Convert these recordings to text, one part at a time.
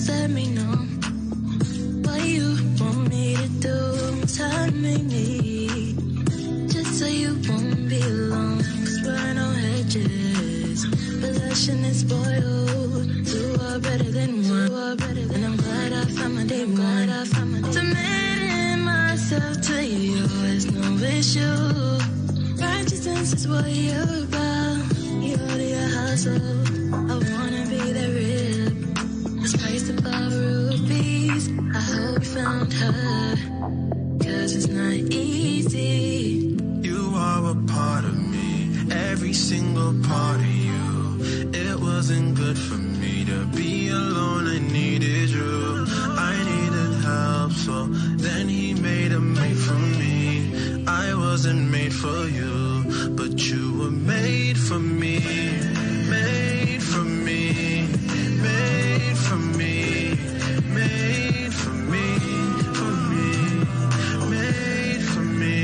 Just let me know what you want me to do. Time me need, just so you won't be alone. 'Cause we're no hedges, possession is spoiled. Two are better than one, and I'm glad I found my day one. Submitting myself to you is no issue. Righteousness is what you're about. You go to your hustle, I wanna be the rib. This price above rupees, I hope you found her, 'cause it's not easy. You are a part of me, every single part of you. It wasn't good for me to be alone, I needed you. I needed help, so then he made a mate for me. I wasn't made for you, but you were made for me. Made for me, made for me, made for me, for me, made for me,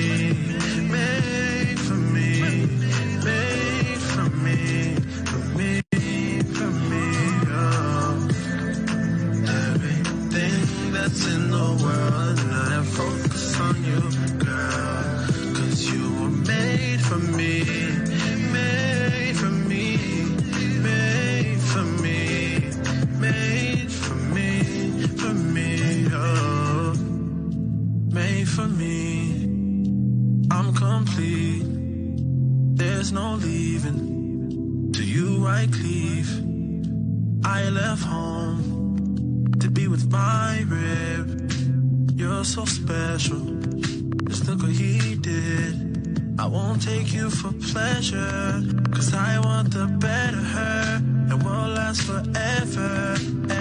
made for me, made for me, for me, for me, oh. Everything that's in the world, and I focus on you, girl, 'cause you were made for me, made for me, made for me, made for me, oh, made for me. I'm complete, there's no leaving. To you I cleave. I left home to be with my rib. You're so special, just look what he did. I won't take you for pleasure, 'cause I want the better her, and we'll last forever,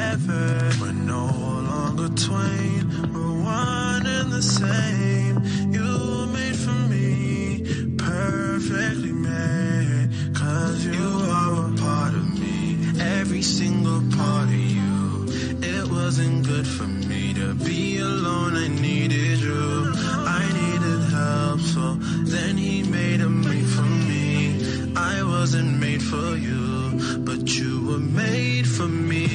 ever. We're no longer twain, we're one and the same. You were made for me, perfectly made, 'cause you are a part of me, every single part of you. It wasn't good for me to be alone, I needed you. I needed help, so then he made a mate for me. I wasn't made for you, but you were made for me.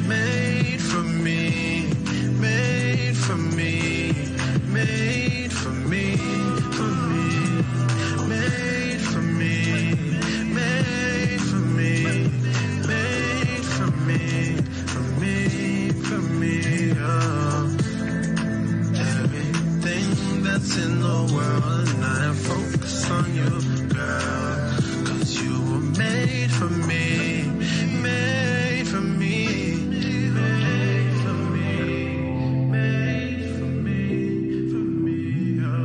Made for me, made for me, made for me, for me, made for me, made for me, made for me, for me, for me, oh. Everything that's in the world, and I focus on you, girl, 'cause you were made for me, made for me, made for me, made for me, oh.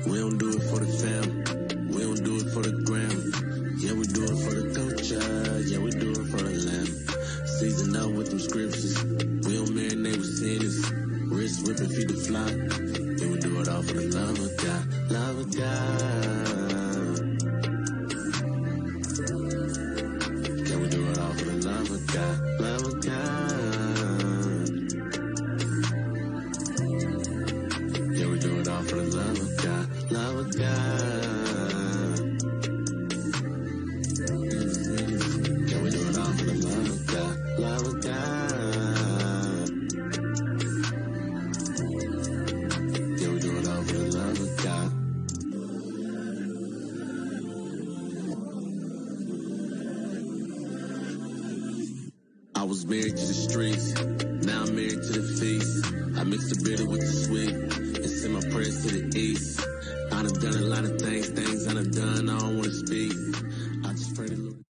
We don't do it for the fam, we don't do it for the gram. Yeah, we do it for the culture, yeah, we do it for the lamb. Season up with them scriptures, we don't marinate with sinners. Wrist whipping, feet to fly, yeah, we do it all for the love of God, love of God. Yeah, we do it all for the love of God, love of God. Yeah, we do it all for the love of God, love of God. Yeah, we do it all for the love of God, love of God. Yeah, we do it all for the love of God. I was married to the streets, now I'm married to the feast. I mix the bitter with the sweet, and send my prayers to the east. I done done a lot of things I done done, I don't wanna speak. I just pray the Lord.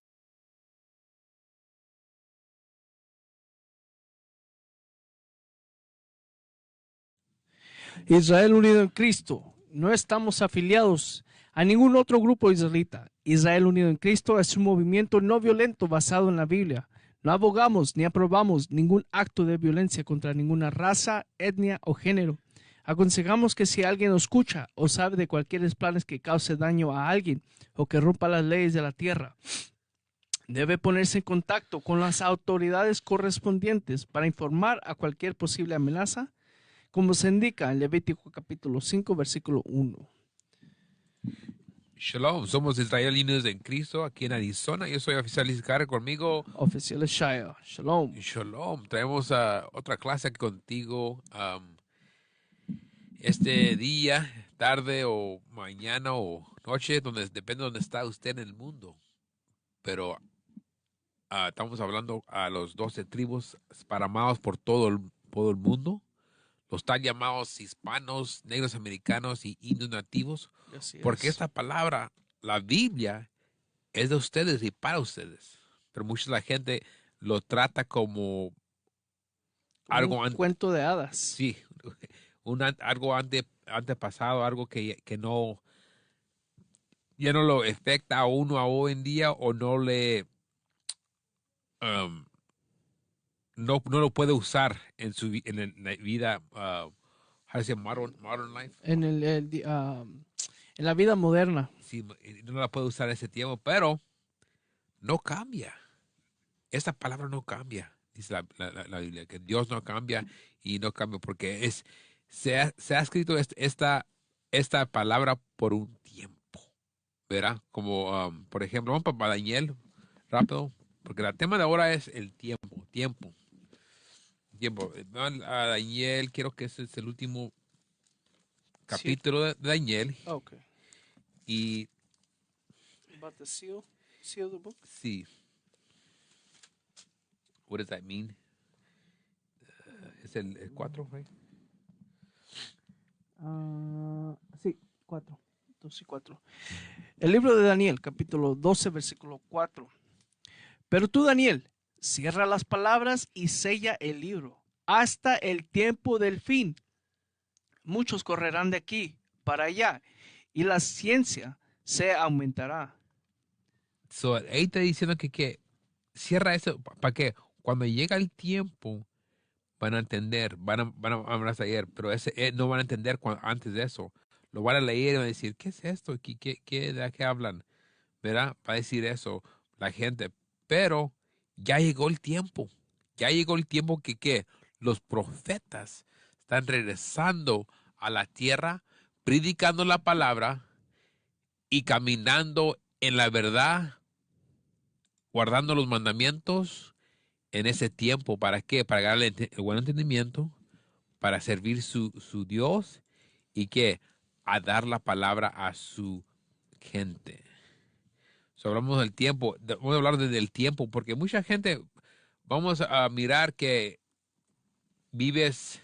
Israel unido en Cristo. No estamos afiliados a ningún otro grupo israelita. Israel Unido en Cristo es un movimiento no violento basado en la Biblia. No abogamos ni aprobamos ningún acto de violencia contra ninguna raza, etnia o género. Aconsejamos que si alguien nos escucha o sabe de cualquier planes que cause daño a alguien o que rompa las leyes de la tierra, debe ponerse en contacto con las autoridades correspondientes para informar a cualquier posible amenaza, como se indica en Levítico capítulo 5, versículo 1. Shalom, somos israelinos en Cristo aquí en Arizona. Yo soy oficial Iscar, conmigo. Oficial Shaya, shalom. Shalom, traemos otra clase aquí contigo este día, tarde o mañana o noche, depende de donde está usted en el mundo. Pero estamos hablando a los 12 tribus esparramados por todo el mundo. Los tal llamados hispanos, negros americanos y indios nativos. Porque esta palabra, la Biblia, es de ustedes y para ustedes. Pero mucha la gente lo trata como algo un cuento de hadas. Sí, algo antepasado, algo que no, ya no lo afecta a uno a hoy en día o no le, no lo puede usar en la vida, how to say modern life. En la vida moderna. Sí, no la puede usar en ese tiempo, pero no cambia. Esta palabra no cambia, dice la Biblia, que Dios no cambia y no cambia porque se ha escrito esta palabra por un tiempo, ¿verdad? Como, por ejemplo, vamos para Daniel, rápido, porque el tema de ahora es el tiempo. Daniel, quiero que ese es el último capítulo de Daniel. Okay. Y About the seal of the book? Sí. What does that mean? ¿Es el 4, right? Sí, 4. 2 y 4. El libro de Daniel, capítulo 12, versículo 4. Pero tú, Daniel, cierra las palabras y sella el libro hasta el tiempo del fin. Muchos correrán de aquí para allá y la ciencia se aumentará. So, ahí está diciendo que cierra eso para que cuando llega el tiempo van a entender, van a leer, pero no van a entender antes de eso. Lo van a leer y van a decir, ¿qué es esto? ¿De qué hablan? ¿Verdad? Va a decir eso la gente. Pero ya llegó el tiempo. Ya llegó el tiempo que los profetas están regresando a la tierra, predicando la palabra y caminando en la verdad, guardando los mandamientos en ese tiempo. ¿Para qué? Para darle el buen entendimiento, para servir su Dios y a dar la palabra a su gente. So, hablamos del tiempo, vamos a hablar del tiempo, porque mucha gente, vamos a mirar que vives,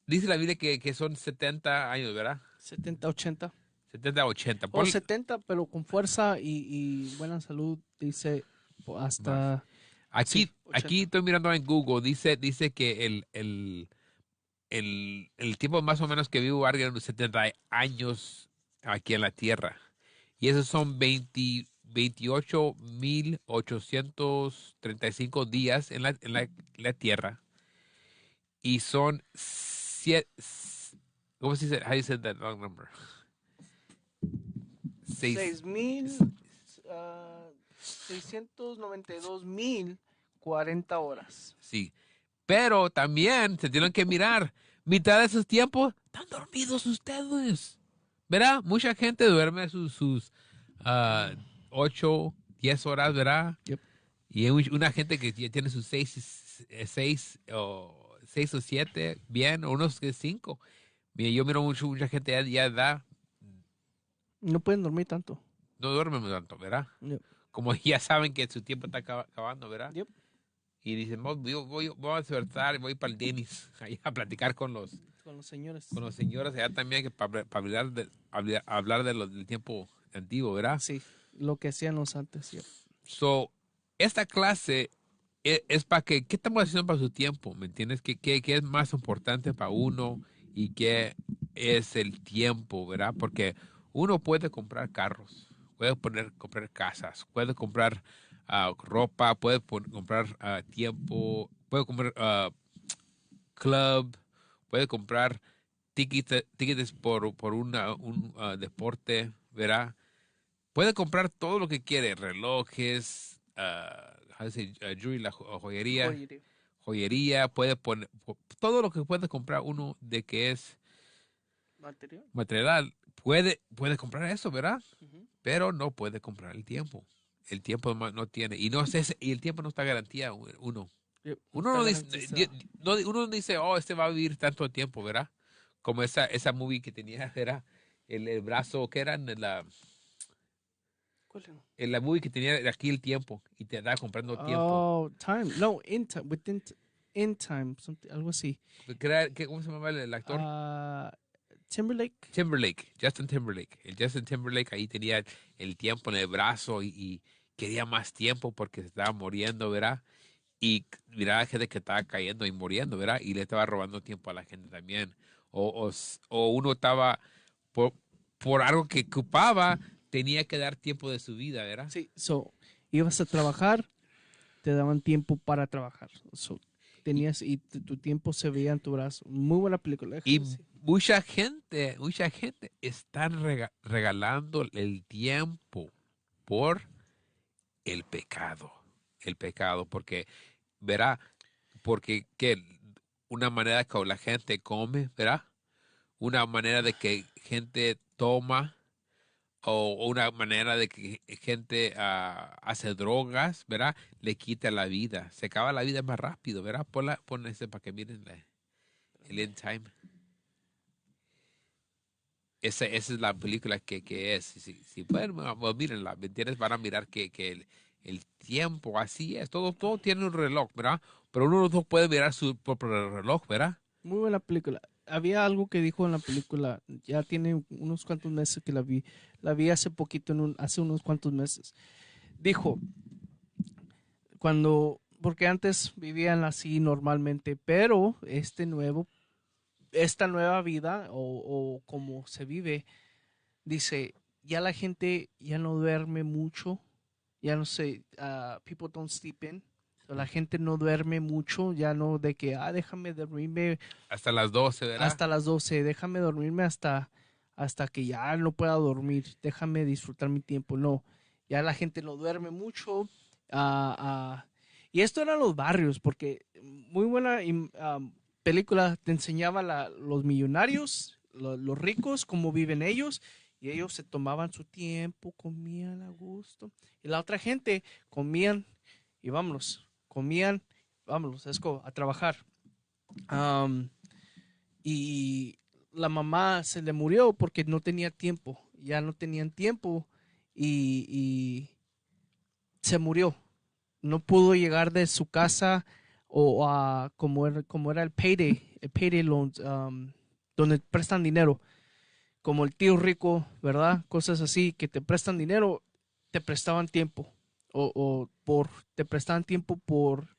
dice la Biblia que son 70 años, ¿verdad? 70, 80. 70, 80. O 70, pero con fuerza y buena salud, dice hasta... Aquí, sí, aquí estoy mirando en Google, dice que el tiempo más o menos que vivo alguien unos 70 años aquí en la tierra. Y esos son 28,835 días en la tierra. Y son ¿cómo se dice? How do you say that long number? 6,692,040 horas. Sí. Pero también se tienen que mirar. Mitad de esos tiempos están dormidos ustedes. ¿Verdad? Mucha gente duerme sus 8, 10 horas, ¿verdad? Yep. Y hay una gente que ya tiene sus 6 o 7, bien, o unos 5. Mira, yo miro mucha gente ya da. No pueden dormir tanto. No duermen tanto, ¿verdad? Yep. Como ya saben que su tiempo está acabando, ¿verdad? Yep. Y dicen, voy a despertar, voy para el tenis, ahí a platicar con los señores. Con los señores allá también, para hablar del tiempo antiguo, ¿verdad? Sí, lo que hacían los antes. Yep. So, esta clase es para ¿qué estamos haciendo para su tiempo? ¿Me entiendes? ¿Qué es más importante para uno y qué es el tiempo, verdad? Porque Uno puede comprar carros, puede comprar casas, puede comprar ropa, puede comprar tiempo, puede comprar club, puede comprar tickets por un deporte, ¿verdad? Puede comprar todo lo que quiere, relojes, jewelry, la joyería, puede poner todo lo que puede comprar uno de que es material, puede comprar eso, ¿verdad? Ujú. Pero no puede comprar el tiempo. El tiempo no tiene, y no sé, y el tiempo no está garantía uno. Yep, Uno está no dice, garantizado. uno no dice, oh, este va a vivir tanto tiempo, ¿verdad? Como esa movie que tenía, ¿verdad? El brazo, que era ¿Cuál era? en la movie que tenía aquí el tiempo y te da comprando tiempo. Oh, time. No, in time. In time. Algo así. ¿Cómo se llama el actor? Timberlake. Timberlake, Justin Timberlake. El Justin Timberlake ahí tenía el tiempo en el brazo y quería más tiempo porque se estaba muriendo, ¿verdad? Y miraba gente que estaba cayendo y muriendo, ¿verdad? Y le estaba robando tiempo a la gente también. O uno estaba por, por algo que ocupaba, tenía que dar tiempo de su vida, ¿verdad? Sí, ibas a trabajar, te daban tiempo para trabajar. Tenías y tu tiempo se veía en tu brazo. Muy buena película. Y Déjame decir. mucha gente está regalando el tiempo por el pecado. El pecado, porque, verá, porque que una manera que la gente come, verá, una manera de que gente toma o una manera de que gente hace drogas, ¿verdad? Le quita la vida. Se acaba la vida más rápido, ¿verdad? Pon ese para que miren el end time. Esa es la película que es. Si pueden, mírenla, ¿me entiendes? Van a mirar que el tiempo así es. Todo tiene un reloj, ¿verdad? Pero uno no puede mirar su propio reloj, ¿verdad? Muy buena película. Había algo que dijo en la película, ya tiene unos cuantos meses que la vi. La vi hace poquito, hace unos cuantos meses. Dijo, porque antes vivían así normalmente, pero esta nueva vida o como se vive, dice, ya la gente ya no duerme mucho, ya no sé, people don't sleep in. La gente no duerme mucho, ya no de que, déjame dormirme Hasta las 12, ¿verdad? hasta las 12, déjame dormirme hasta que ya no pueda dormir, déjame disfrutar mi tiempo. No, ya la gente no duerme mucho. ah, ah, y esto eran los barrios, porque muy buena película, te enseñaba los millonarios, los ricos, cómo viven ellos, y ellos se tomaban su tiempo, comían a gusto. Y la otra gente comían y vámonos, comían, vámonos, a trabajar. Am, y la mamá se le murió porque no tenía tiempo, ya no tenían tiempo y se murió. No pudo llegar de su casa o a como era el payday loans, donde prestan dinero, como el tío rico, ¿verdad? Cosas así que te prestan dinero, te prestaban tiempo te prestaban tiempo por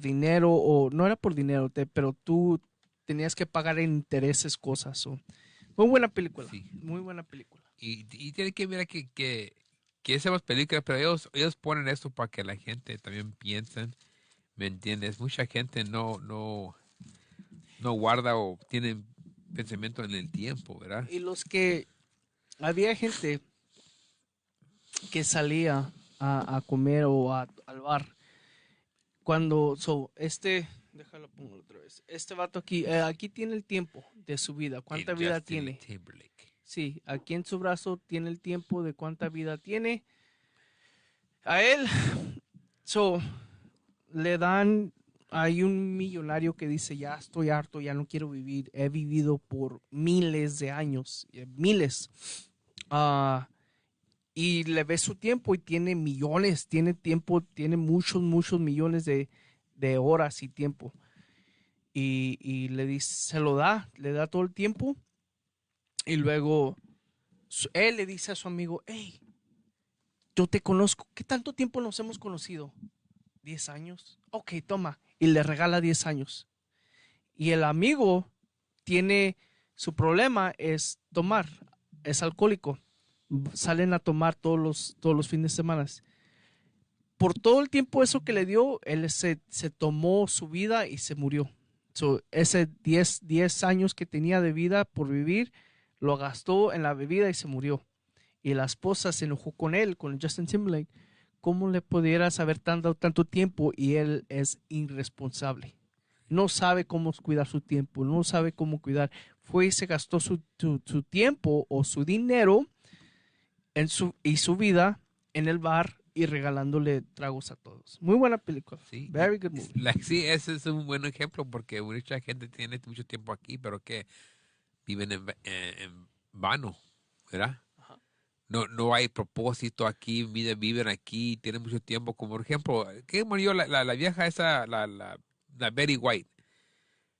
dinero o no era por dinero, pero tú tenías que pagar en intereses cosas. Muy buena película, Sí. muy buena película. Y tiene que mirar que hacemos películas, pero ellos ponen esto para que la gente también piensen, ¿me entiendes? Mucha gente no guarda o tiene pensamiento en el tiempo, ¿verdad? Y había gente que salía a comer al bar. Déjalo pongo otra vez. Este vato aquí tiene el tiempo de su vida, cuánta El vida Justin tiene. Timberlake. Sí, aquí en su brazo tiene el tiempo de cuánta vida tiene. A él, so, le dan, hay un millonario que dice, ya estoy harto, ya no quiero vivir, he vivido por miles de años, miles. Ah, y le ve su tiempo y tiene millones, tiene tiempo, tiene muchos, muchos millones de horas y tiempo. Y le dice, le da todo el tiempo y luego él le dice a su amigo, hey, yo te conozco, ¿qué tanto tiempo nos hemos conocido? 10 años. Ok, toma. Y le regala 10 años. Y el amigo su problema es tomar. es alcohólico. Salen a tomar todos los fines de semana. Por todo el tiempo eso que le dio, él se tomó su vida y se murió. So, ese 10 años que tenía de vida por vivir, lo gastó en la bebida y se murió. Y la esposa se enojó con él, con Justin Timberlake. ¿Cómo le pudieras haber tanto tiempo y él es irresponsable? No sabe cómo cuidar su tiempo, no sabe cómo cuidar. Fue y se gastó su tiempo o su dinero y su vida en el bar y regalándole tragos a todos. Muy buena película. Sí. Very good movie. Sí, ese es un buen ejemplo porque mucha gente tiene mucho tiempo aquí, pero que viven en vano, ¿verdad? Ajá. No hay propósito aquí, viven aquí, tienen mucho tiempo. Como por ejemplo, ¿qué murió la vieja esa, la Betty White?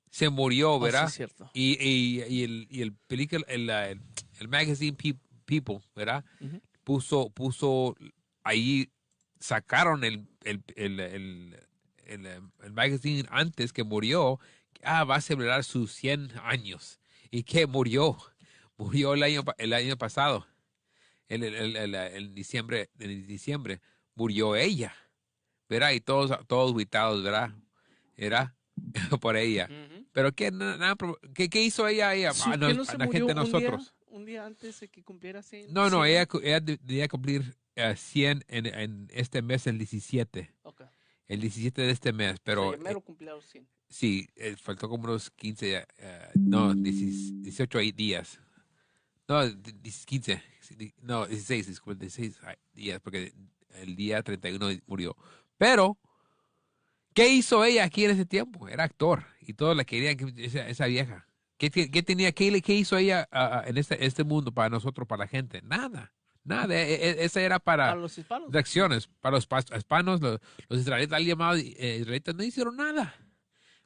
Se murió, ¿verdad? Sí, cierto. Y el película, el magazine People, ¿verdad? Uh-huh. Puso ahí, sacaron el magazine antes que murió. Va a celebrar sus 100 años. ¿Y qué murió? Murió el año pasado. En diciembre murió ella, ¿verdad? Y todos aguitados, ¿verdad? Era por ella. Uh-huh. Pero ¿qué hizo ella Sí, a ¿que no se la murió gente, a nosotros? un día antes de que cumpliera 100? No, ella debía cumplir 100 en este mes, el 17. Okay. El 17 de este mes, pero Sí, mero cumplió 100. sí, faltó como unos 15, 18 días. No, 15, no, 16, disculpe, 16 días, porque el día 31 murió. Pero, ¿qué hizo ella aquí en ese tiempo? Era actor y todos la querían, esa vieja. ¿Qué hizo ella en este mundo para nosotros, para la gente? Nada. Esa era para los hispanos. reacciones, para los hispanos, los israelitas, llamados israelitas, no hicieron nada.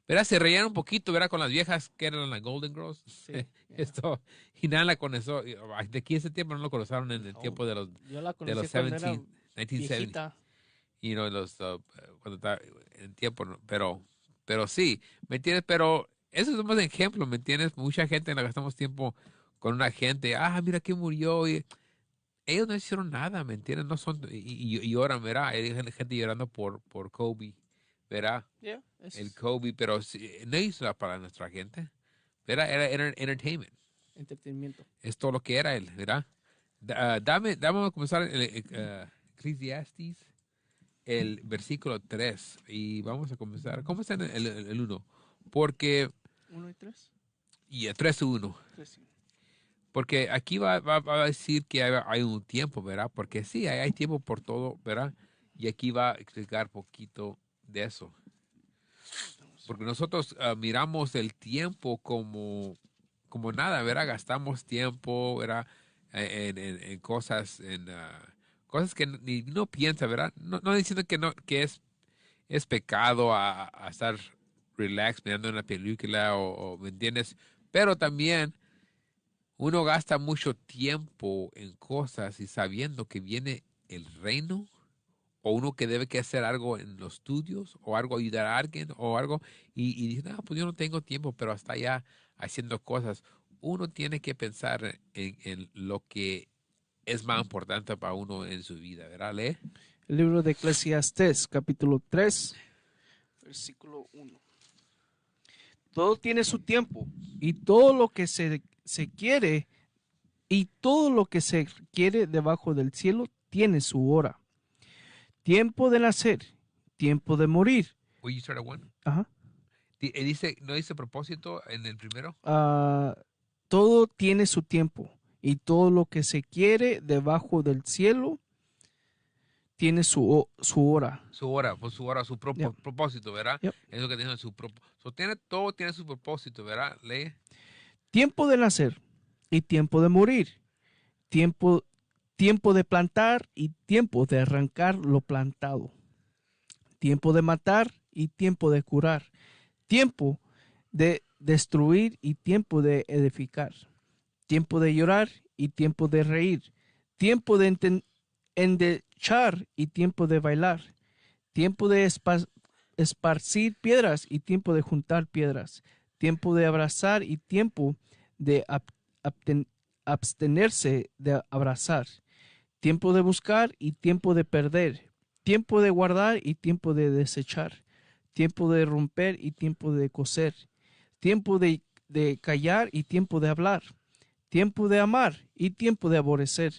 ¿Verdad? Se reían un poquito, ¿verdad? Con las viejas que eran las Golden Girls. Sí, Esto, y nada la conoció. De aquí ese tiempo no lo conocieron en el tiempo de los Yo la de los conocí cuando era 1970. viejita. Y no, cuando estaba en tiempo, ¿no? Pero sí, ¿me entiendes? Pero eso es un ejemplo, ¿me entiendes? Mucha gente la gastamos tiempo con una gente, mira que murió, y ellos no hicieron nada, ¿me entiendes? No son, y lloran, ¿verdad? Hay gente llorando por Kobe, ¿verdad? Yeah, El Kobe, pero no hizo nada para nuestra gente, ¿verdad? Era entertainment. entretenimiento. Es todo lo que era él, ¿verdad? Dame a comenzar Ecclesiastes, el versículo 3, y vamos a comenzar. ¿Cómo está el 1? Porque, 1 y 3. y el 3 y 1. 3 y 1. Porque aquí va a decir que hay un tiempo, ¿verdad? Porque sí, hay tiempo por todo, ¿verdad? Y aquí va a explicar poquito de eso. Porque nosotros miramos el tiempo como nada, ¿verdad? Gastamos tiempo, ¿verdad? En cosas, cosas que ni no piensa, ¿verdad? No diciendo que es pecado a estar relax mirando una película o ¿me entiendes? Pero también uno gasta mucho tiempo en cosas y sabiendo que viene el reino, o uno que debe que hacer algo en los estudios, o algo ayudar a alguien, o algo, y dice, pues yo no tengo tiempo, pero hasta allá haciendo cosas. Uno tiene que pensar en lo que es más importante para uno en su vida, ¿verdad? Lee. El libro de Eclesiastés, capítulo 3, versículo 1. Todo tiene su tiempo y todo lo que se quiere y todo lo que se quiere debajo del cielo tiene su hora. Tiempo de nacer, tiempo de morir. Will you start at 1? Ajá. ¿No dice propósito en el primero? Todo tiene su tiempo y todo lo que se quiere debajo del cielo tiene su hora. Su hora, su Yep. propósito, ¿verdad? Yep. Es lo que tiene su propósito. Todo tiene su propósito, ¿verdad? Lee. Tiempo de nacer y tiempo de morir. Tiempo de plantar y tiempo de arrancar lo plantado. Tiempo de matar y tiempo de curar. Tiempo de destruir y tiempo de edificar. Tiempo de llorar y tiempo de reír. Tiempo de endechar y tiempo de bailar. Tiempo de esparcir piedras y tiempo de juntar piedras. Tiempo de abrazar y tiempo de abstenerse de abrazar, tiempo de buscar y tiempo de perder, tiempo de guardar y tiempo de desechar, tiempo de romper y tiempo de coser, tiempo de callar y tiempo de hablar, tiempo de amar y tiempo de aborrecer,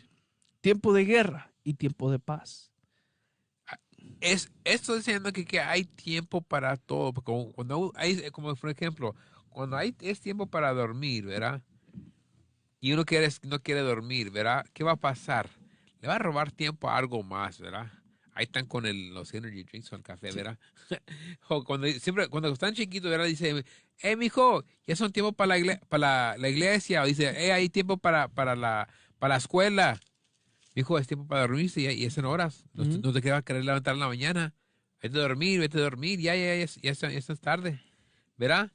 tiempo de guerra y tiempo de paz. Esto diciendo que hay tiempo para todo. Porque cuando hay, como por ejemplo, cuando es tiempo para dormir, ¿verdad? Y uno no quiere dormir, ¿verdad? ¿Qué va a pasar? Le va a robar tiempo a algo más, ¿verdad? Ahí están con los energy drinks o el café, ¿verdad? O cuando están chiquitos, ¿verdad? Dice, mijo, ya son tiempo para la iglesia. O dice, hay tiempo para la escuela. Mijo, es tiempo para dormirse y son horas. No te queda querer levantar en la mañana. Vete a dormir. Ya es tarde. ¿Verdad?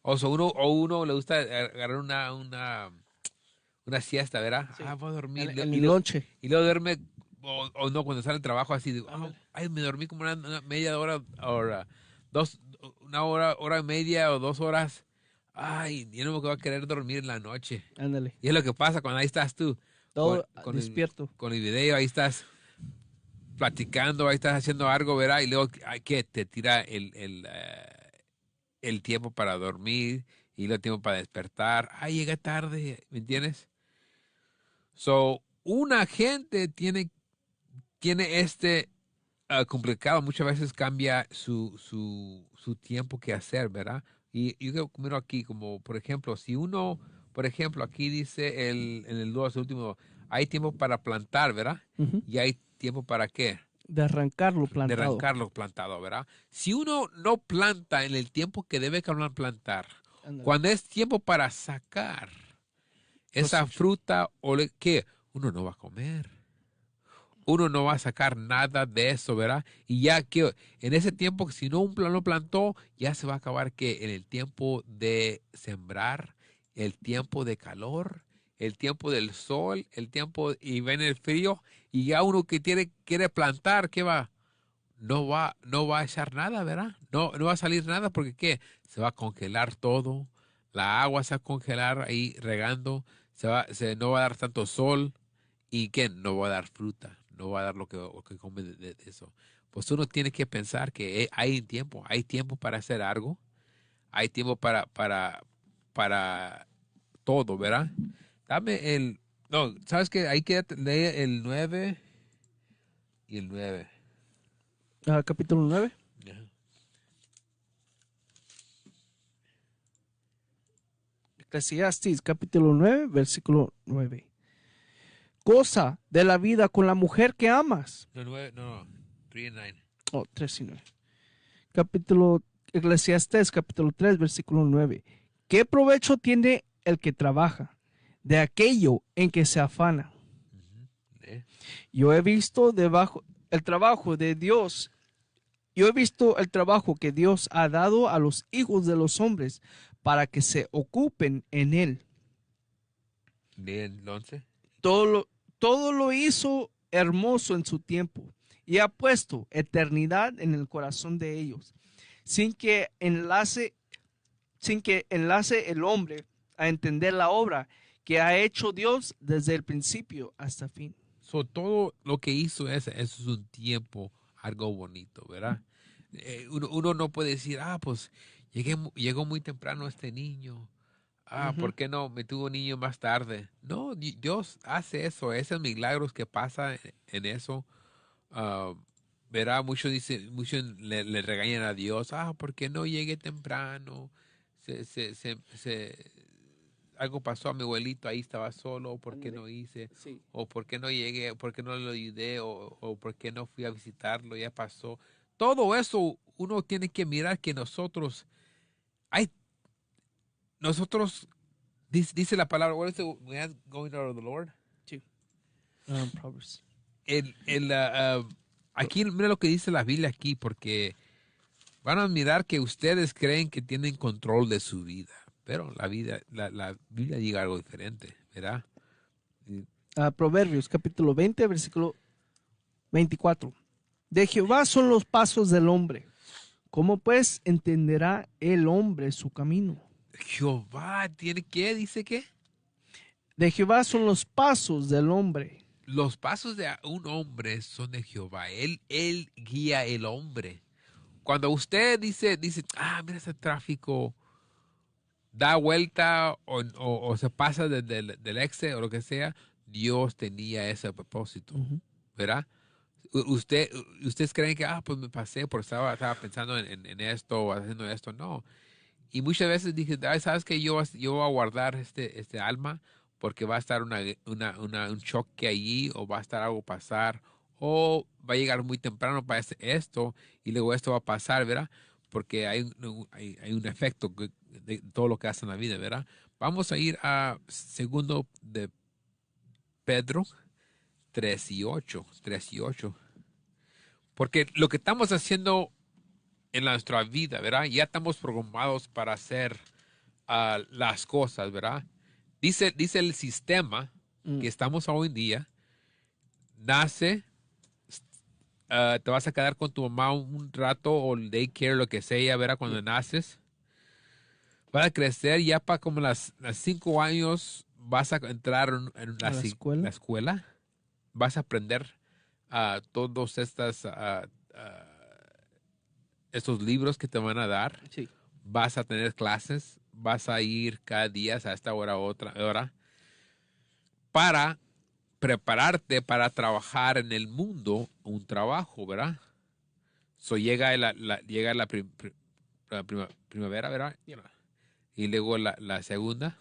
Uno le gusta agarrar una siesta, ¿verdad? Sí. Voy a dormir. En el lonche. Y luego duerme, o no, cuando sale el trabajo así, digo, me dormí como una media hora, una hora y media o 2 horas. Ay, yo no me voy a querer dormir en la noche. Ándale. Y es lo que pasa cuando ahí estás tú. Todo despierto. Con el video, ahí estás platicando, ahí estás haciendo algo, ¿verdad? Y luego que te tira el tiempo para dormir y luego el tiempo para despertar. Llega tarde, ¿me entiendes? So, una gente tiene complicado, muchas veces cambia su tiempo que hacer, ¿verdad? Y yo miro aquí, como por ejemplo, si uno, por ejemplo, aquí dice en el 2 último, hay tiempo para plantar, ¿verdad? Ujú. Y hay tiempo para ¿qué? De arrancarlo De plantado. arrancarlo plantado, ¿verdad? Si uno no planta en el tiempo que debe plantar, Ándale. cuando es tiempo para sacar esa fruta ¿qué? Uno no va a comer. Uno no va a sacar nada de eso, ¿verdad? Y ya que en ese tiempo, si no lo plantó, ya se va a acabar que en el tiempo de sembrar, el tiempo de calor, el tiempo del sol, y viene el frío, y ya uno que quiere plantar, ¿qué va? No va a echar nada, ¿verdad? No va a salir nada porque ¿qué? Se va a congelar todo, la agua se va a congelar ahí regando, no va a dar tanto sol y ¿qué? No va a dar fruta, no va a dar lo que come de eso. Pues uno tiene que pensar que hay tiempo para hacer algo, hay tiempo para todo, ¿verdad? No, ¿sabes qué? Hay que leer el 9 y el 9. Capítulo 9. Ajá. Eclesiastes, capítulo 9, versículo 9. Goza de la vida con la mujer que amas. No, 3 y 9. 3 y 9. Eclesiastes, capítulo 3, versículo 9. ¿Qué provecho tiene el que trabaja de aquello en que se afana? Yo he visto el trabajo de Dios. Yo he visto el trabajo que Dios ha dado a los hijos de los hombres para que se ocupen en él. ¿El 11? Todo lo hizo hermoso en su tiempo y ha puesto eternidad en el corazón de ellos, sin que enlace el hombre a entender la obra que ha hecho Dios desde el principio hasta el fin. Todo lo que hizo eso es un tiempo, algo bonito, ¿verdad? Uno no puede decir, pues llegó muy temprano este niño. ¿Por qué no me tuvo niño más tarde? No, Dios hace eso, esos milagros que pasa en eso. Verá, muchos le regañan a Dios, ¿por qué no llegué temprano? Algo pasó a mi abuelito, ahí estaba solo, ¿por qué no hice? Sí. O ¿por qué no llegué? ¿Por qué no lo ayudé? O ¿por qué no fui a visitarlo? Ya pasó. Todo eso uno tiene que mirar que nosotros, dice la palabra, what is it, we are going out of the Lord? Sí. Proverbs. Aquí mira lo que dice la Biblia aquí, porque van a mirar que ustedes creen que tienen control de su vida, pero la Biblia diga algo diferente, ¿verdad? Proverbios, capítulo 20, versículo 24. De Jehová son los pasos del hombre. ¿Cómo pues entenderá el hombre su camino? Jehová tiene ¿qué? ¿Dice qué? De Jehová son los pasos del hombre. Los pasos de un hombre son de Jehová. Él guía el hombre. Cuando usted dice, mira ese tráfico, da vuelta o se pasa del exit o lo que sea, Dios tenía ese propósito, ¿verdad? Ustedes creen que, pues me pasé porque estaba pensando en esto o haciendo esto. No. Y muchas veces dije, ¿sabes qué? Yo voy a guardar este alma porque va a estar un choque allí o va a estar algo pasar o va a llegar muy temprano para esto y luego esto va a pasar, ¿verdad? Porque hay un efecto de todo lo que hace en la vida, ¿verdad? Vamos a ir a segundo de Pedro 3:8. Porque lo que estamos haciendo en nuestra vida, ¿verdad? Ya estamos programados para hacer las cosas, ¿verdad? Dice el sistema que estamos hoy en día, nace, te vas a quedar con tu mamá un rato o el daycare, lo que sea, ¿verdad? Cuando naces, vas a crecer ya para como las 5 años vas a entrar en ¿A la escuela? la escuela, vas a aprender todos estos libros que te van a dar. Sí. Vas a tener clases, vas a ir cada día a esta hora u otra hora para prepararte para trabajar en el mundo, un trabajo, ¿verdad? Llega la primavera, ¿verdad? Y luego la segunda,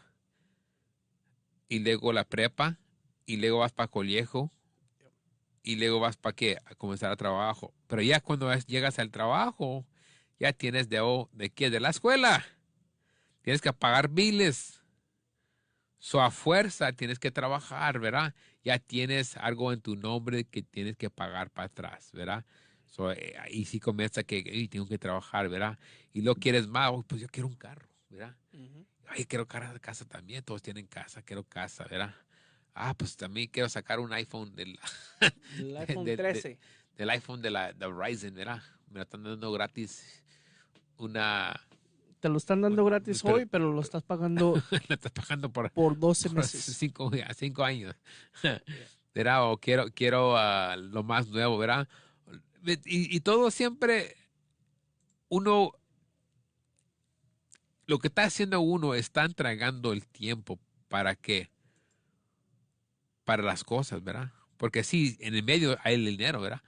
y luego la prepa, y luego vas para colegio, y luego vas para qué, a comenzar a trabajo. Pero ya cuando llegas al trabajo, ya tienes de qué, de la escuela. Tienes que pagar biles. A fuerza tienes que trabajar, ¿verdad? Ya tienes algo en tu nombre que tienes que pagar para atrás, ¿verdad? Ahí sí comienza que tengo que trabajar, ¿verdad? Y lo quieres más, pues yo quiero un carro, ¿verdad? Ay, quiero casa también, todos tienen casa, quiero casa, ¿verdad? Pues también quiero sacar un iPhone El iPhone 13. del iPhone de Verizon, ¿verdad? Me lo están dando gratis Te lo están dando gratis pero- hoy, pero lo estás pagando lo estás pagando por 12 por meses. 5 años. ¿Verdad? O quiero lo más nuevo, ¿verdad? Y todo siempre uno, lo que está haciendo uno está entregando el tiempo. ¿Para qué? Para las cosas, ¿verdad? Porque sí, en el medio hay el dinero, ¿verdad?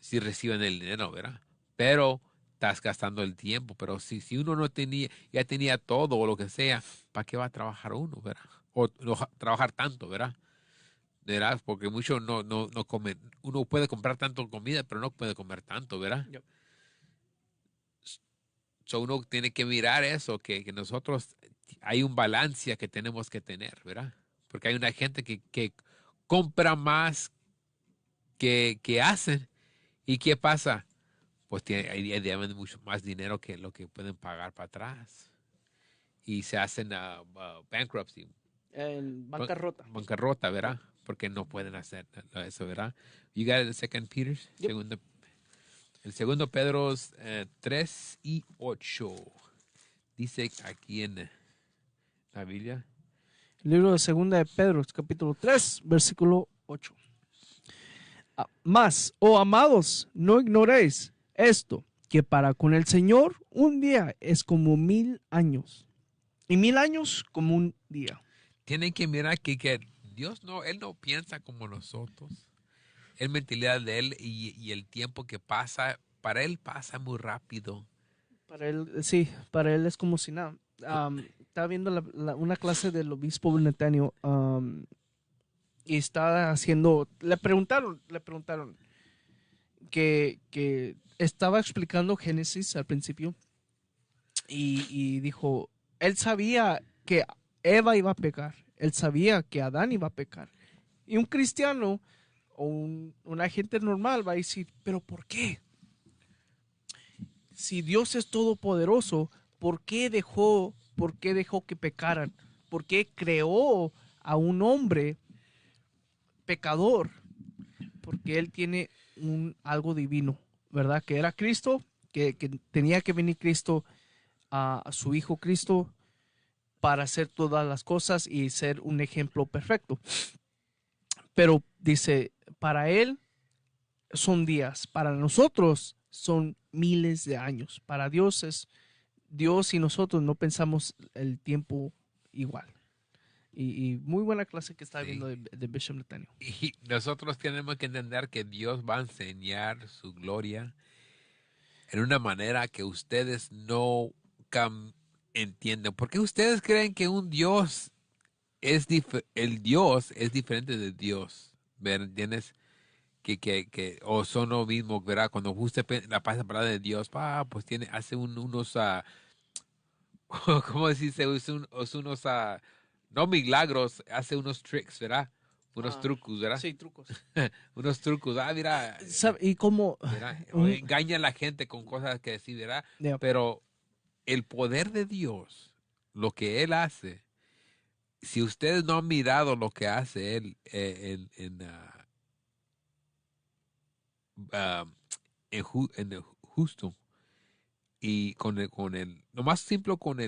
Sí reciben el dinero, ¿verdad? Pero estás gastando el tiempo. Pero si uno ya tenía todo o lo que sea, ¿para qué va a trabajar uno, ¿verdad? O no trabajar tanto, ¿verdad? ¿Verdad? Porque muchos no comen. Uno puede comprar tanto comida, pero no puede comer tanto, ¿verdad? Yep. Uno tiene que mirar eso, que nosotros hay un balance que tenemos que tener, ¿verdad? Porque hay una gente que compra más que hacen. ¿Y qué pasa? Pues deben mucho más dinero que lo que pueden pagar para atrás. Y se hacen bankruptcy, En bancarrota. bancarrota, ¿verdad? Porque no pueden hacer eso, ¿verdad? You got it in 2 Peter, Yep. el segundo Pedro 3:8. Dice aquí en la Biblia. El libro de Segunda de Pedro, capítulo 3, versículo 8. Mas, oh amados, no ignoréis esto, que para con el Señor un día es como 1000 años, y 1000 años como un día. Tienen que mirar que Dios él no piensa como nosotros. El mentalidad de él y el tiempo que pasa, para él pasa muy rápido. Para él, sí, para él es como si nada. Estaba viendo una clase del obispo Nathaniel y estaba haciendo, le preguntaron que estaba explicando Génesis al principio y dijo, él sabía que Eva iba a pecar, él sabía que Adán iba a pecar. Y un cristiano o una gente normal va a decir, ¿pero por qué? Si Dios es todopoderoso, ¿por qué dejó que pecaran? ¿Por qué creó a un hombre pecador? Porque Él tiene algo divino, ¿verdad? Que era Cristo, que tenía que venir Cristo a su Hijo Cristo para hacer todas las cosas y ser un ejemplo perfecto. Pero dice, para Él son días, para nosotros son miles de años. Para Dios es Dios y nosotros no pensamos el tiempo igual. Y muy buena clase que está Sí. viendo de Bishop Nathaniel. Y nosotros tenemos que entender que Dios va a enseñar su gloria en una manera que ustedes no entienden. ¿Por qué ustedes creen que un Dios el Dios es diferente de Dios? ¿Ver? ¿Entiendes? O son lo mismo, ¿verdad? Cuando usted la palabra de Dios, pues hace unos, ¿cómo decirse? Unos, no milagros, hace unos tricks, ¿verdad? Unos trucos, ¿verdad? Sí, trucos. Unos trucos. Mira, Y como... ¿verdad? O engaña a la gente con cosas que decir, ¿verdad? Yeah. Pero el poder de Dios, lo que Él hace, si ustedes no han mirado lo que hace Él en el justo y lo más simple con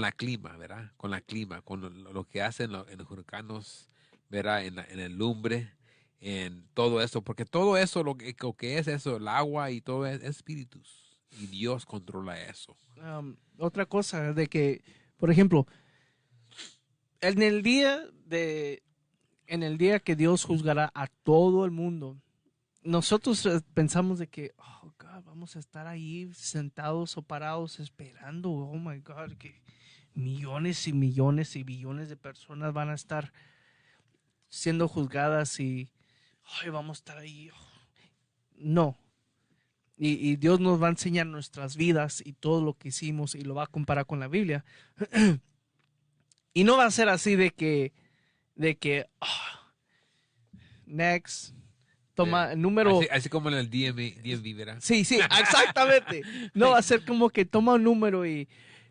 la clima, ¿verdad? Con la clima, con lo que hacen en los huracanes, ¿verdad? En el lumbre, en todo eso, porque todo eso, lo que es eso, el agua y todo es espíritus, y Dios controla eso. Otra cosa de que, por ejemplo, en el día que Dios juzgará a todo el mundo, nosotros pensamos de que, oh God, vamos a estar ahí sentados o parados esperando, oh my God, que millones y millones y billones de personas van a estar siendo juzgadas y ay, vamos a estar ahí. No. Y Dios nos va a enseñar nuestras vidas y todo lo que hicimos y lo va a comparar con la Biblia. Y no va a ser así de que next, toma número... Así como en el DMV, ¿verdad? Sí, exactamente. No va a ser como que toma un número y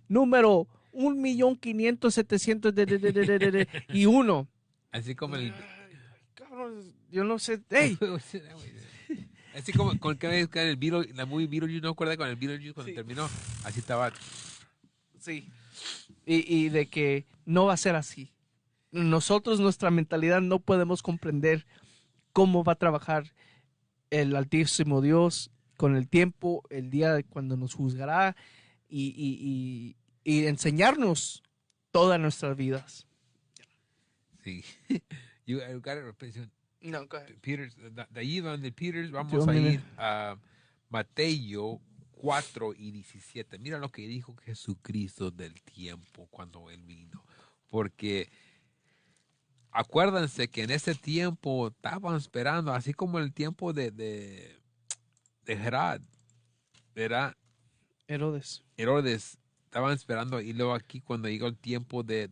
número 1.500.700 y uno. Así como el... Cabrón, yo no sé. ¡Ey! Así como con el Beetlejuice, la movie Beetlejuice, ¿no acuerdas con el Beetlejuice cuando Sí. terminó? Así estaba. Sí. Y de que no va a ser así. Nosotros, nuestra mentalidad, no podemos comprender cómo va a trabajar el Altísimo Dios con el tiempo, el día de cuando nos juzgará y enseñarnos todas nuestras vidas. Sí. You got it, repetición. No, go ahead. Peters, de ahí donde Peters vamos Yo, a mira. ir a Mateo 4:17. Mira lo que dijo Jesucristo del tiempo cuando Él vino. Porque acuérdense que en ese tiempo estaban esperando, así como el tiempo de Herod, ¿verdad? Herodes. Herodes estaban esperando y luego aquí cuando llegó el tiempo del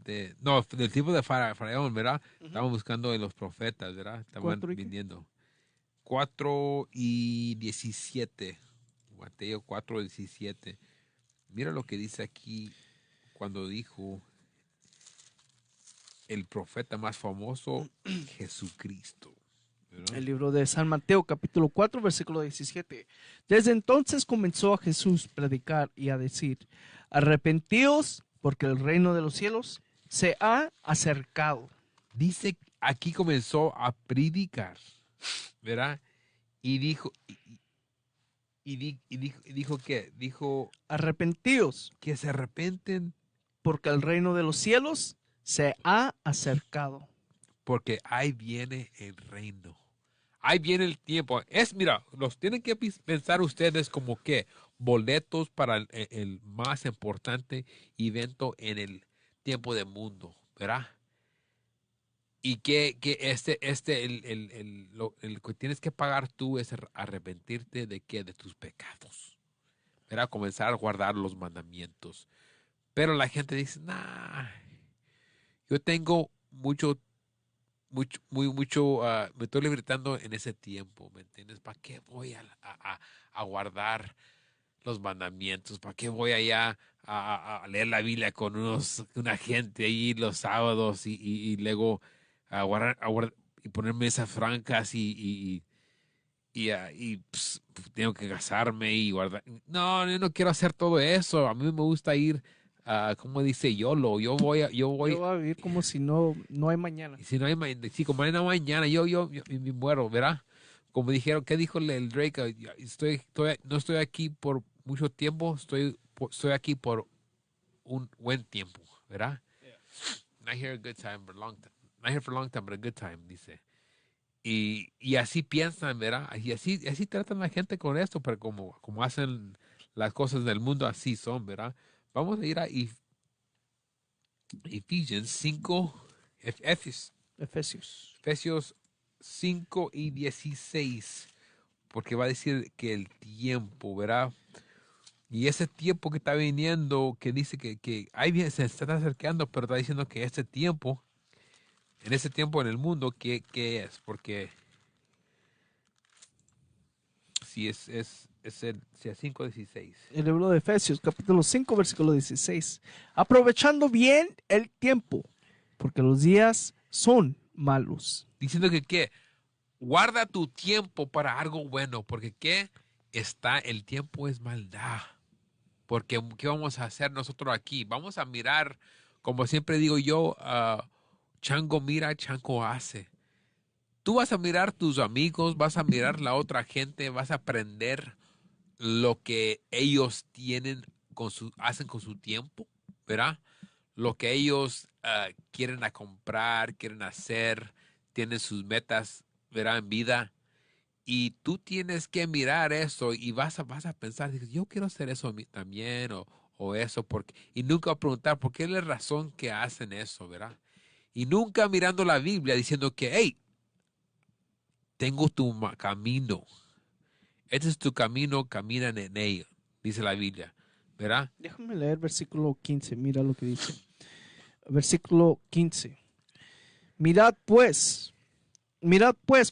tiempo de Faraón, ¿verdad? Estaban buscando de los profetas, ¿verdad? Estaban 4 ¿y qué? viniendo. 4:17. Mateo 4:17. Mira lo que dice aquí cuando dijo el profeta más famoso, Jesucristo. ¿verdad? El libro de San Mateo, capítulo 4, versículo 17. Desde entonces comenzó a Jesús predicar y a decir, arrepentíos porque el reino de los cielos se ha acercado. Dice, aquí comenzó a predicar, ¿verdad? Y dijo, dijo que, dijo Arrepentíos que se arrepenten porque el reino de los cielos se ha acercado. porque ahí viene el reino. Ahí viene el tiempo. Mira, los tienen que pensar ustedes como que boletos para el más importante evento en el tiempo del mundo, ¿verdad? Y que el que tienes que pagar tú es arrepentirte de qué, de tus pecados, ¿verdad? Comenzar a guardar los mandamientos. Pero la gente dice, nah, yo tengo mucho, me estoy libertando en ese tiempo, ¿me entiendes? ¿Para qué voy a guardar los mandamientos? ¿Para qué voy allá a leer la Biblia con una gente ahí los sábados y luego a guardar y poner mesas francas y tengo que casarme y guardar? No, yo no quiero hacer todo eso. A mí me gusta ir ¿cómo dice? Yo voy, Yo voy a vivir como si no hay mañana. y si no hay, si como hay una mañana, yo me muero, ¿verdad? Como dijeron, ¿qué dijo el Drake? No estoy aquí por mucho tiempo, estoy aquí por un buen tiempo, ¿verdad? Not here a good time, but a long time. Not here for a long time, but a good time, dice. Y así piensan, ¿verdad? Y así tratan la gente con esto, pero como hacen las cosas del mundo, así son, ¿verdad? Vamos a ir a Ephesians 5, Efesios. Efesios 5 y 16, porque va a decir que el tiempo, ¿verdad? Y ese tiempo que está viniendo, que dice que ahí bien se está acercando, pero está diciendo que ese tiempo, en ese tiempo en el mundo, ¿qué es? Porque si es el 5:16. El libro de Efesios, capítulo 5, versículo 16. Aprovechando bien el tiempo, porque los días son malos. Diciendo que guarda tu tiempo para algo bueno, porque el tiempo es maldad. Porque ¿qué vamos a hacer nosotros aquí? Vamos a mirar, como siempre digo yo, chango mira, chango hace. Tú vas a mirar tus amigos, vas a mirar la otra gente, vas a aprender lo que ellos hacen con su tiempo, ¿verdad? Lo que ellos quieren a comprar, quieren hacer, tienen sus metas, ¿verdad? En vida. Y tú tienes que mirar eso y vas a pensar, dices, yo quiero hacer eso también o eso, y nunca preguntar por qué es la razón que hacen eso, ¿verdad? Y nunca mirando la Biblia diciendo que, hey, tengo tu camino. Este es tu camino, caminan en ello, dice la Biblia, ¿verdad? Déjame leer versículo 15, mira lo que dice. Versículo 15. Mirad pues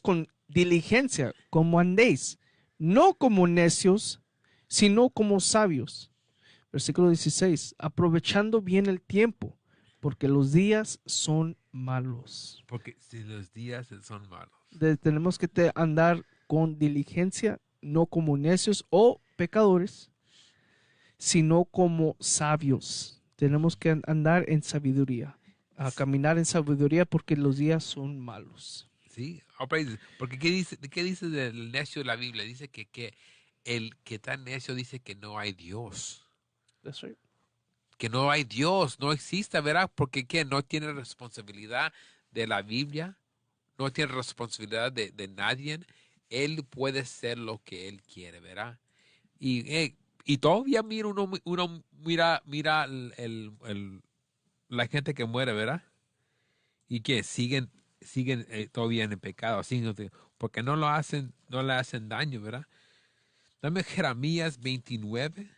con diligencia como andéis, no como necios, sino como sabios. Versículo 16. Aprovechando bien el tiempo, porque los días son malos. Porque si los días son malos. Tenemos que andar con diligencia, no como necios o pecadores, sino como sabios. Tenemos que andar en sabiduría, a caminar en sabiduría porque los días son malos. Sí, porque ¿qué dice del necio de la Biblia? Dice que el que está necio dice que no hay Dios. That's right. Que no hay Dios, no existe, ¿verdad? Porque no tiene responsabilidad de la Biblia, no tiene responsabilidad de nadie. Él puede ser lo que él quiere, ¿verdad? Y todavía uno mira la gente que muere, ¿verdad? Y que siguen todavía en el pecado, porque no le hacen daño, ¿verdad? Dame Jeremías 29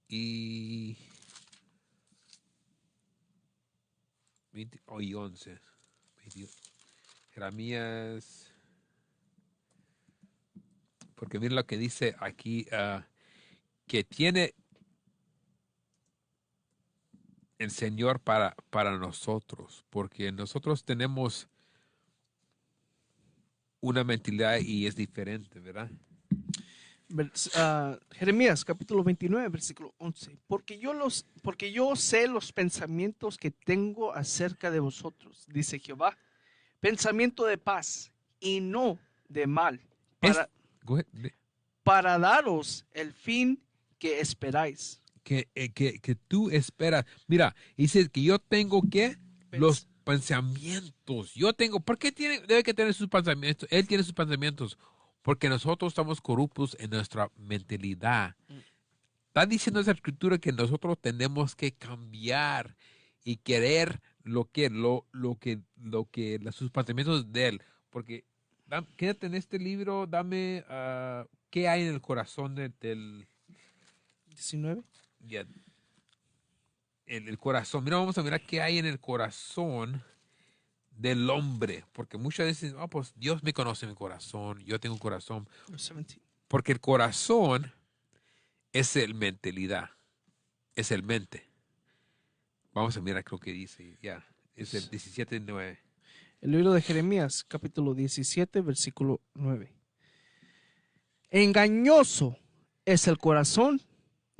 y 11. Jeremías, porque mira lo que dice aquí, que tiene el Señor para nosotros, porque nosotros tenemos una mentalidad y es diferente, ¿verdad? Jeremías capítulo 29 versículo 11. Porque yo sé los pensamientos que tengo acerca de vosotros, dice Jehová, pensamiento de paz y no de mal, para daros el fin que esperáis. Que tú esperas. Mira, dice que yo tengo los pensamientos. ¿Por qué debe que tener sus pensamientos? Él tiene sus pensamientos. Porque nosotros estamos corruptos en nuestra mentalidad. Está diciendo esa escritura que nosotros tenemos que cambiar y querer sus pensamientos de él. Porque quédate en este libro, dame qué hay en el corazón del 19. Yeah. El corazón. Mira, vamos a mirar qué hay en el corazón del hombre. Porque muchas veces, pues Dios me conoce mi corazón. Yo tengo un corazón. 17. Porque el corazón es el mentalidad. Es el mente. Vamos a mirar lo que dice. Ya. Es el 17:9. El libro de Jeremías, capítulo 17, versículo 9. Engañoso es el corazón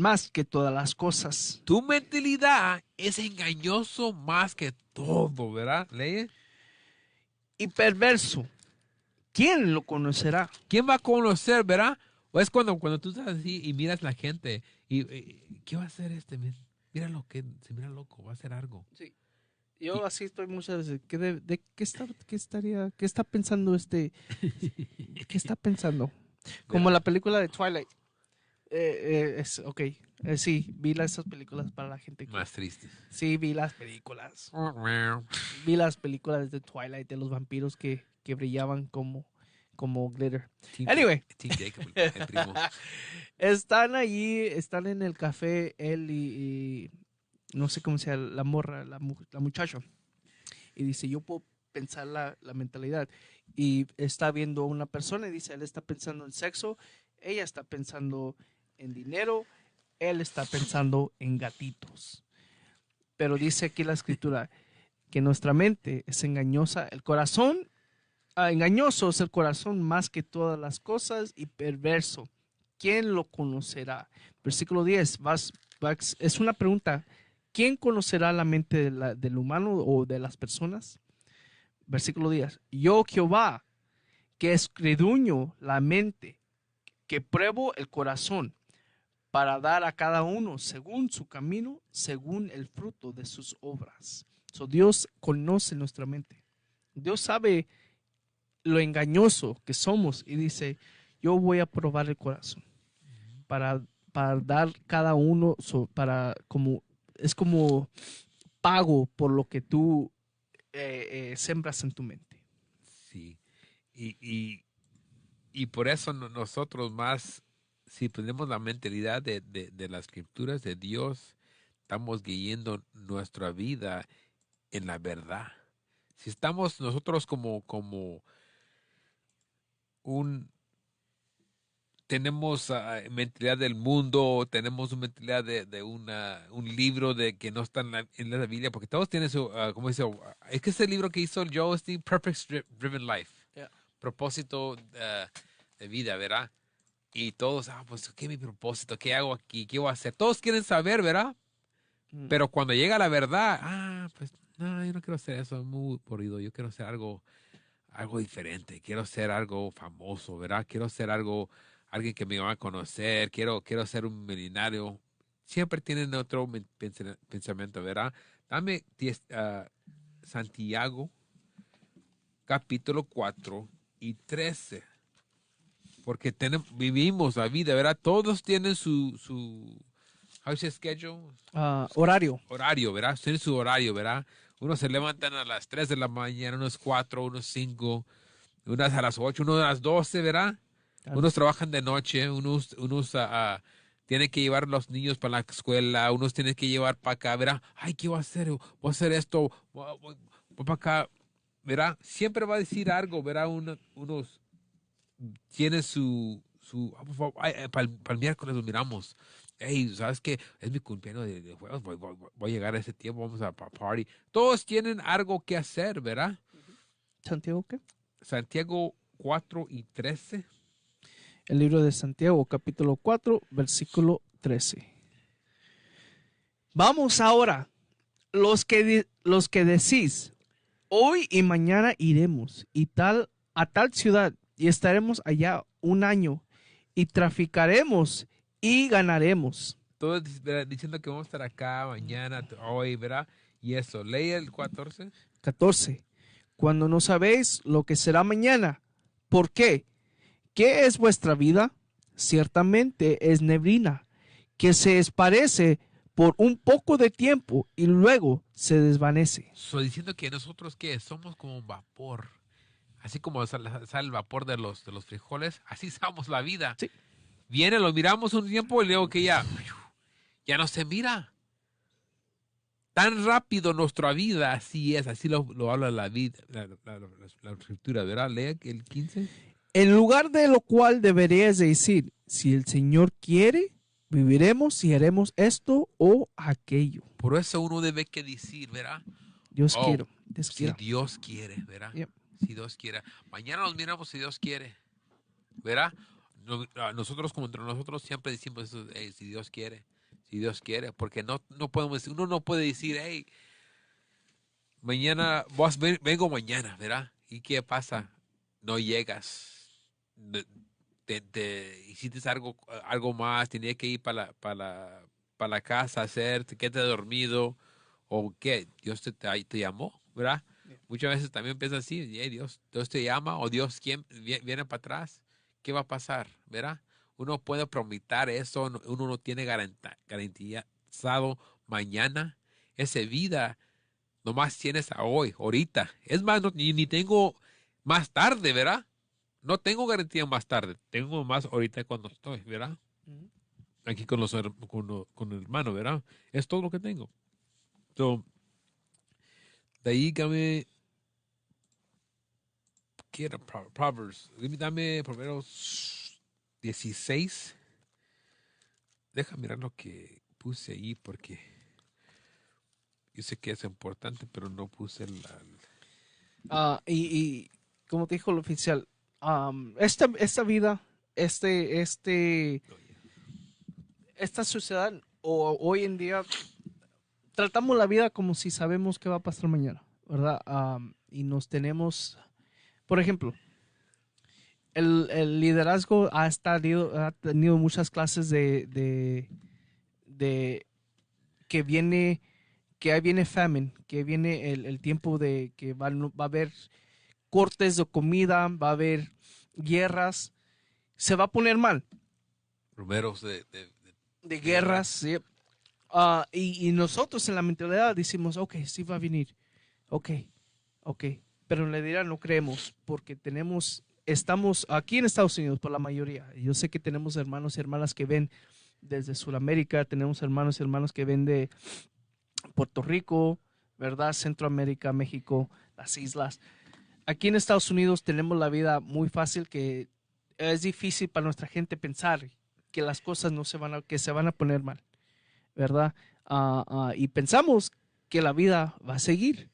más que todas las cosas. Tu mentalidad es engañoso más que todo, ¿verdad? ¿Lee? Y perverso. ¿Quién lo conocerá? ¿Quién va a conocer, verdad? O es cuando tú estás así y miras la gente y ¿qué va a hacer este? Mira lo que se mira loco, va a hacer algo. Sí. Yo así estoy muchas veces. ¿Qué está pensando este? ¿Qué está pensando? Como la película de Twilight. Sí, vi esas películas para la gente. Más triste. Sí, vi las películas. Vi las películas de Twilight, de los vampiros que brillaban como glitter. Anyway. Team Jacob, el primo. Están allí, están en el café, él y no sé cómo se llama, la morra, la muchacha. Y dice, yo puedo pensar la mentalidad. Y está viendo a una persona y dice, él está pensando en sexo, ella está pensando en dinero, él está pensando en gatitos. Pero dice aquí la escritura que nuestra mente es engañosa, el corazón, engañoso es el corazón más que todas las cosas y perverso. ¿Quién lo conocerá? Versículo 10, es una pregunta. ¿Quién conocerá la mente del humano o de las personas? Versículo 10. Yo, Jehová, que escudriño la mente, que pruebo el corazón, para dar a cada uno según su camino, según el fruto de sus obras. So, Dios conoce nuestra mente. Dios sabe lo engañoso que somos y dice, yo voy a probar el corazón para dar cada uno, es como pago por lo que tú sembras en tu mente. Sí. Y por eso nosotros más, si tenemos la mentalidad de las escrituras de Dios, estamos guiando nuestra vida en la verdad. Si estamos nosotros tenemos mentalidad del mundo, tenemos una mentalidad de un libro de que no está en la Biblia, porque todos tienen su, ¿cómo dice? Es que ese libro que hizo Joe Osteen, Purpose Driven Life, propósito de vida, ¿verdad? Y todos, pues, ¿qué es mi propósito? ¿Qué hago aquí? ¿Qué voy a hacer? Todos quieren saber, ¿verdad? Pero cuando llega la verdad, pues, no, yo no quiero hacer eso, es muy aburrido. Yo quiero hacer algo diferente. Quiero ser algo famoso, ¿verdad? Quiero ser alguien que me va a conocer. Quiero ser un millonario. Siempre tienen otro pensamiento, ¿verdad? Dame Santiago, capítulo 4 y 13. Porque vivimos la vida, ¿verdad? Todos tienen su how is schedule? Horario. Horario, ¿verdad? Tienen su horario, ¿verdad? Unos se levantan a las 3 de la mañana, unos 4, unos 5, unas a las 8, unos a las 12, ¿verdad? Unos trabajan de noche, unos tienen que llevar a los niños para la escuela, unos tienen que llevar para acá, ¿verdad? Ay, ¿qué voy a hacer? Voy a hacer esto, voy para acá, ¿verdad? Siempre va a decir algo, ¿verdad? Unos tienen para el miércoles lo miramos. Hey, ¿sabes qué? Es mi cumpleaños de juegos, voy a llegar a ese tiempo, vamos a party. Todos tienen algo que hacer, ¿verdad? ¿Santiago qué? Santiago 4 y 13. El libro de Santiago, capítulo 4, versículo 13. Vamos ahora, los que decís, hoy y mañana iremos a tal ciudad y estaremos allá un año y traficaremos y ganaremos. Todos diciendo que vamos a estar acá mañana, hoy, ¿verdad? Y eso, lee el 14. 14. Cuando no sabéis lo que será mañana. ¿Por qué? ¿Qué es vuestra vida? Ciertamente es neblina, que se esparce por un poco de tiempo y luego se desvanece. Diciendo que nosotros, ¿qué? Somos como vapor. Así como sale el vapor de los frijoles, así somos la vida. Sí. Viene, lo miramos un tiempo y luego que ya no se mira. Tan rápido nuestra vida, así es, así lo habla la vida, la escritura, ¿verdad? Lea el 15. En lugar de lo cual deberías decir, si el Señor quiere, viviremos y haremos esto o aquello. Por eso uno debe que decir, ¿verdad? Dios quiere. Si Dios quiere, ¿verdad? Yep. Si Dios quiere. Mañana nos miramos si Dios quiere, ¿verdad? nosotros como entre nosotros siempre decimos eso, "Hey, si Dios quiere, porque no podemos, uno no puede decir, hey, mañana, vengo mañana, ¿verdad? ¿Y qué pasa? No llegas, hiciste algo más, tenías que ir para la casa a hacer, te quedaste dormido, o qué, Dios te llamó, ¿verdad? Muchas veces también piensas así, "Hey, Dios te llama, o Dios viene para atrás, ¿qué va a pasar? ¿Verdad? Uno puede prometer eso, uno no tiene garantizado mañana, esa vida nomás tienes a hoy, ahorita. Es más, ni tengo más tarde, ¿verdad? No tengo garantía más tarde, tengo más ahorita cuando estoy, ¿verdad? Ujú. Aquí con el hermano, ¿verdad? Es todo lo que tengo. So, de ahí ¿qué era? Proverbs. Dame Proverbios 16. Deja mirar lo que puse ahí porque yo sé que es importante, pero no puse Y como te dijo el oficial, esta vida, esta sociedad hoy en día tratamos la vida como si sabemos qué va a pasar mañana, ¿verdad? Y nos tenemos, por ejemplo, el liderazgo ha tenido muchas clases de que ahí viene famine, que viene el tiempo de que va a haber cortes de comida, va a haber guerras, se va a poner mal números de guerra. guerras, ¿sí? Y nosotros en la mentalidad decimos, ok, sí va a venir, ok, pero en realidad no creemos porque estamos aquí en Estados Unidos por la mayoría. Yo sé que tenemos hermanos y hermanas que ven desde Sudamérica, tenemos hermanos y hermanas que ven de Puerto Rico, ¿verdad? Centroamérica, México, las islas. Aquí en Estados Unidos tenemos la vida muy fácil, que es difícil para nuestra gente pensar que las cosas no que se van a poner mal, ¿verdad? Y pensamos que la vida va a seguir,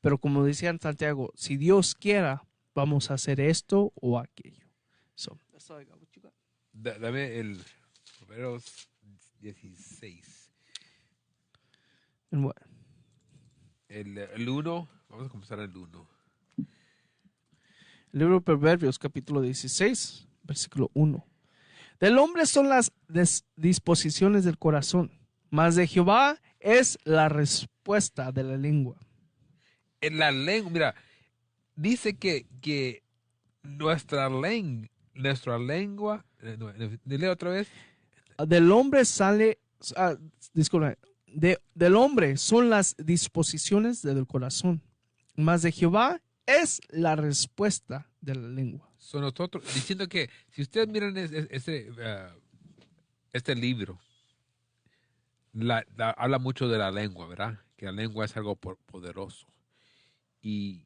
pero como decía en Santiago, si Dios quiera, vamos a hacer esto o aquello. So, that's all I got. What you got? Dame el Proverbios 16. And what? El 1. Vamos a comenzar el 1. El libro de Proverbios, capítulo 16, versículo 1. Del hombre son las disposiciones del corazón, mas de Jehová es la respuesta de la lengua. En la lengua, mira, dice que nuestra lengua, dile otra vez. Del hombre sale, disculpa, del hombre son las disposiciones del corazón, mas de Jehová es la respuesta de la lengua. Son nosotros, diciendo que si ustedes miran este libro, habla mucho de la lengua, ¿verdad? Que la lengua es algo poderoso. Y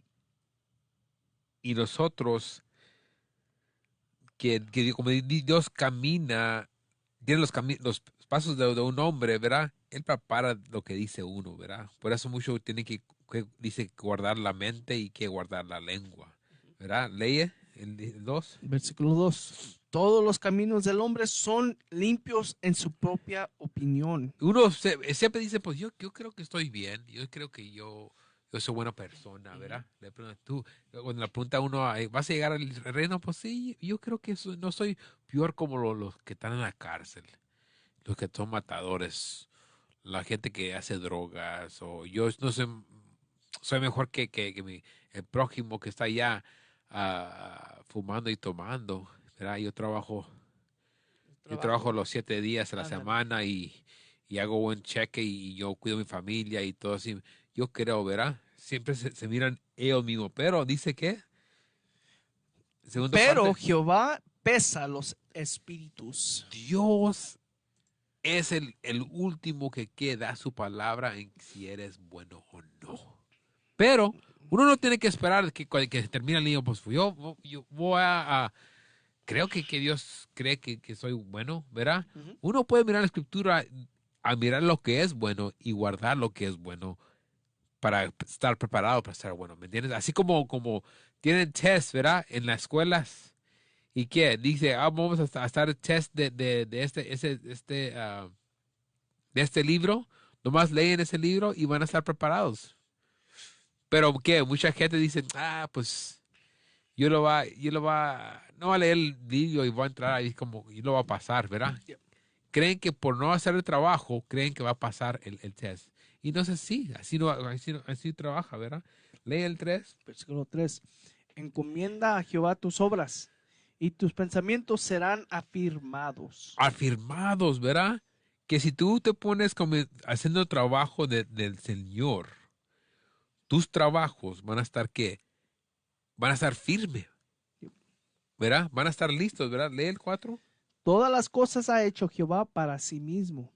nosotros, que como Dios camina, tiene los pasos de un hombre, ¿verdad? Él prepara lo que dice uno, ¿verdad? Por eso mucho tiene dice guardar la mente y que guardar la lengua, ¿verdad? Lee el 2. Versículo 2. Todos los caminos del hombre son limpios en su propia opinión. Uno siempre dice, pues yo creo que estoy bien, yo creo que yo soy buena persona, ¿verdad? Le preguntan, cuando le pregunta a uno, ¿vas a llegar al reino? Pues sí, yo creo que no soy peor como los que están en la cárcel, los que son matadores, la gente que hace drogas, o yo no soy mejor que el prójimo que está allá fumando y tomando, ¿verdad? Yo trabajo los 7 días a la Ándale. semana y hago buen cheque y yo cuido a mi familia y todo así. Yo creo, ¿verdad? Siempre se miran ellos mismos, pero dice que Pero Jehová pesa los espíritus. Dios es el último que da su palabra en si eres bueno o no. Pero uno no tiene que esperar que se termine el niño. Pues yo voy creo que Dios cree que soy bueno, ¿verdad? Ujú. Uno puede mirar la escritura, a mirar lo que es bueno y guardar lo que es bueno para estar preparado para ser bueno, ¿me entiendes? Así como tienen test, ¿verdad? En las escuelas ¿Y qué? Dice, vamos a estar el test de este libro. Nomás leen ese libro y van a estar preparados. Pero ¿qué? Mucha gente dice, pues no va a leer el libro y va a entrar ahí como, y lo va a pasar, ¿verdad? Creen que por no hacer el trabajo, creen que va a pasar el test. Y no es así, así trabaja, ¿verdad? Lee el 3. Versículo 3. Encomienda a Jehová tus obras y tus pensamientos serán afirmados. Afirmados, ¿verdad? Que si tú te pones como haciendo trabajo del Señor, tus trabajos van a estar ¿qué? Van a estar firmes, ¿verdad? Van a estar listos, ¿verdad? Lee el 4. Todas las cosas ha hecho Jehová para sí mismo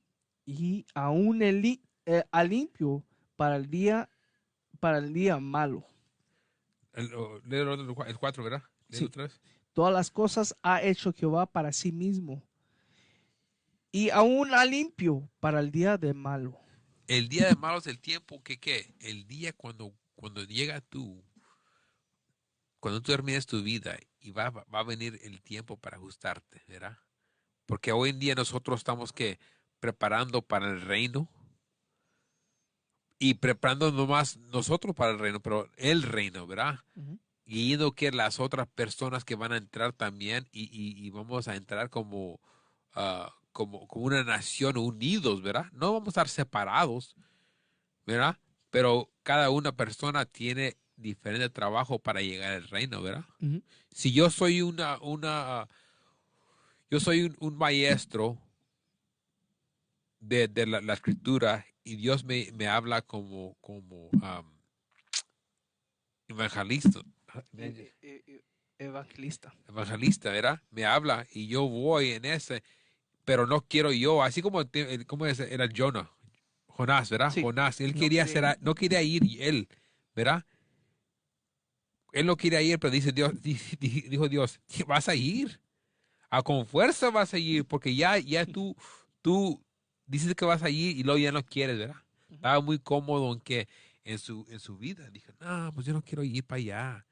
y aún al limpio para el día malo. Lee el 4, ¿verdad? Lee Sí. el 3. Todas las cosas ha hecho Jehová para sí mismo y aún al limpio para el día de malo. El día de malo es el tiempo que, ¿qué? El día cuando llega cuando tú termines tu vida y va a venir el tiempo para ajustarte, ¿verdad? Porque hoy en día nosotros estamos que preparando para el reino y preparando no más nosotros para el reino, pero el reino, ¿verdad? Ujú. Y yendo que las otras personas que van a entrar también y vamos a entrar como una nación unidos, ¿verdad? No vamos a estar separados, ¿verdad? Pero cada una persona tiene diferente trabajo para llegar al reino, ¿verdad? Ujú. Si yo soy yo soy un maestro de la escritura y Dios me habla como evangelista, Evangelista. evangelista, ¿verdad? Me habla y yo voy en ese, pero no quiero yo, así como era Jonás, ¿verdad? Sí. Jonás, él No quería quería ir. no quería ir él, ¿verdad? Él no quería ir, pero dijo Dios, vas a ir, con fuerza vas a ir, porque ya tú dices que vas a ir y luego ya no quieres, ¿verdad? Estaba muy cómodo en su vida. Dije, no, pues yo no quiero ir para allá,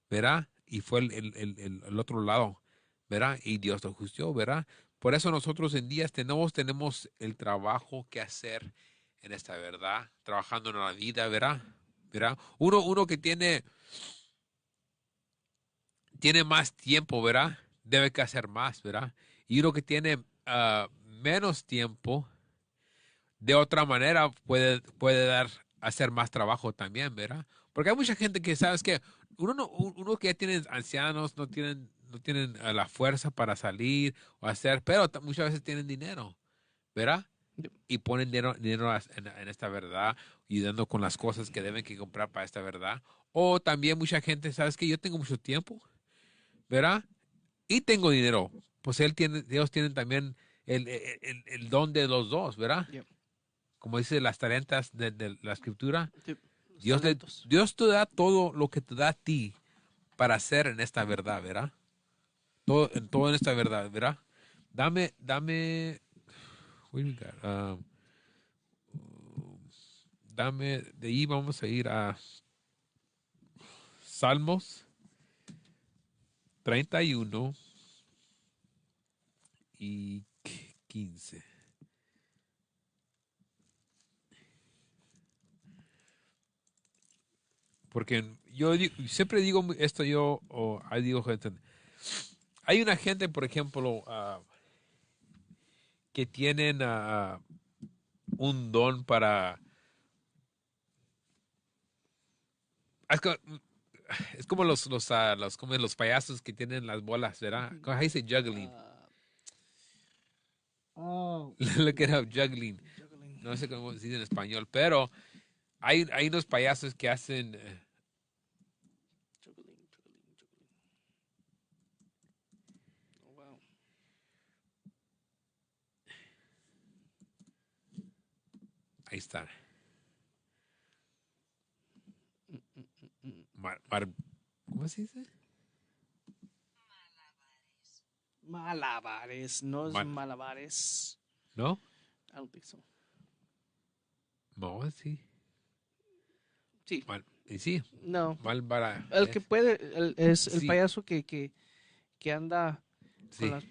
¿verdad? Y fue el otro lado, ¿verdad? Y Dios lo justió, ¿verdad? Por eso nosotros en días tenemos el trabajo que hacer en esta verdad, trabajando en la vida, ¿verdad? ¿Verdad? Uno que tiene más tiempo, ¿verdad? Debe que hacer más, ¿verdad? Y uno que tiene menos tiempo, de otra manera puede hacer más trabajo también, ¿verdad? Porque hay mucha gente que, ¿sabes que uno que ya tiene ancianos, no tienen la fuerza para salir o hacer, pero muchas veces tienen dinero, ¿verdad? Y ponen dinero en esta verdad, ayudando con las cosas que deben que comprar para esta verdad. O también mucha gente, ¿sabes que yo tengo mucho tiempo, ¿verdad? Y tengo dinero. Pues Dios tiene también el don de los dos, ¿verdad? Yep. Como dice las talentas de la escritura, Sí, los Dios, talentos. Dios te da todo lo que te da a ti para hacer en esta verdad, ¿verdad? Todo en esta verdad, ¿verdad? Dame, what do we got? De ahí vamos a ir a Salmos 31 y 15. Porque siempre digo esto ahí digo gente, hay una gente, por ejemplo, que tienen un don para, es co- es como los payasos que tienen las bolas, ¿verdad? ¿Cómo se dice juggling? Oh, Look it up, juggling. juggling. No sé cómo se dice en español, pero hay unos payasos que hacen, Juggling. Oh, wow. ahí está. ¿Cómo se dice? Malabares, no es Mal- malabares. ¿No? I don't think so. No, sí. Sí, Y sí, no. mal para. El que puede es el Sí. payaso que que anda Sí. con las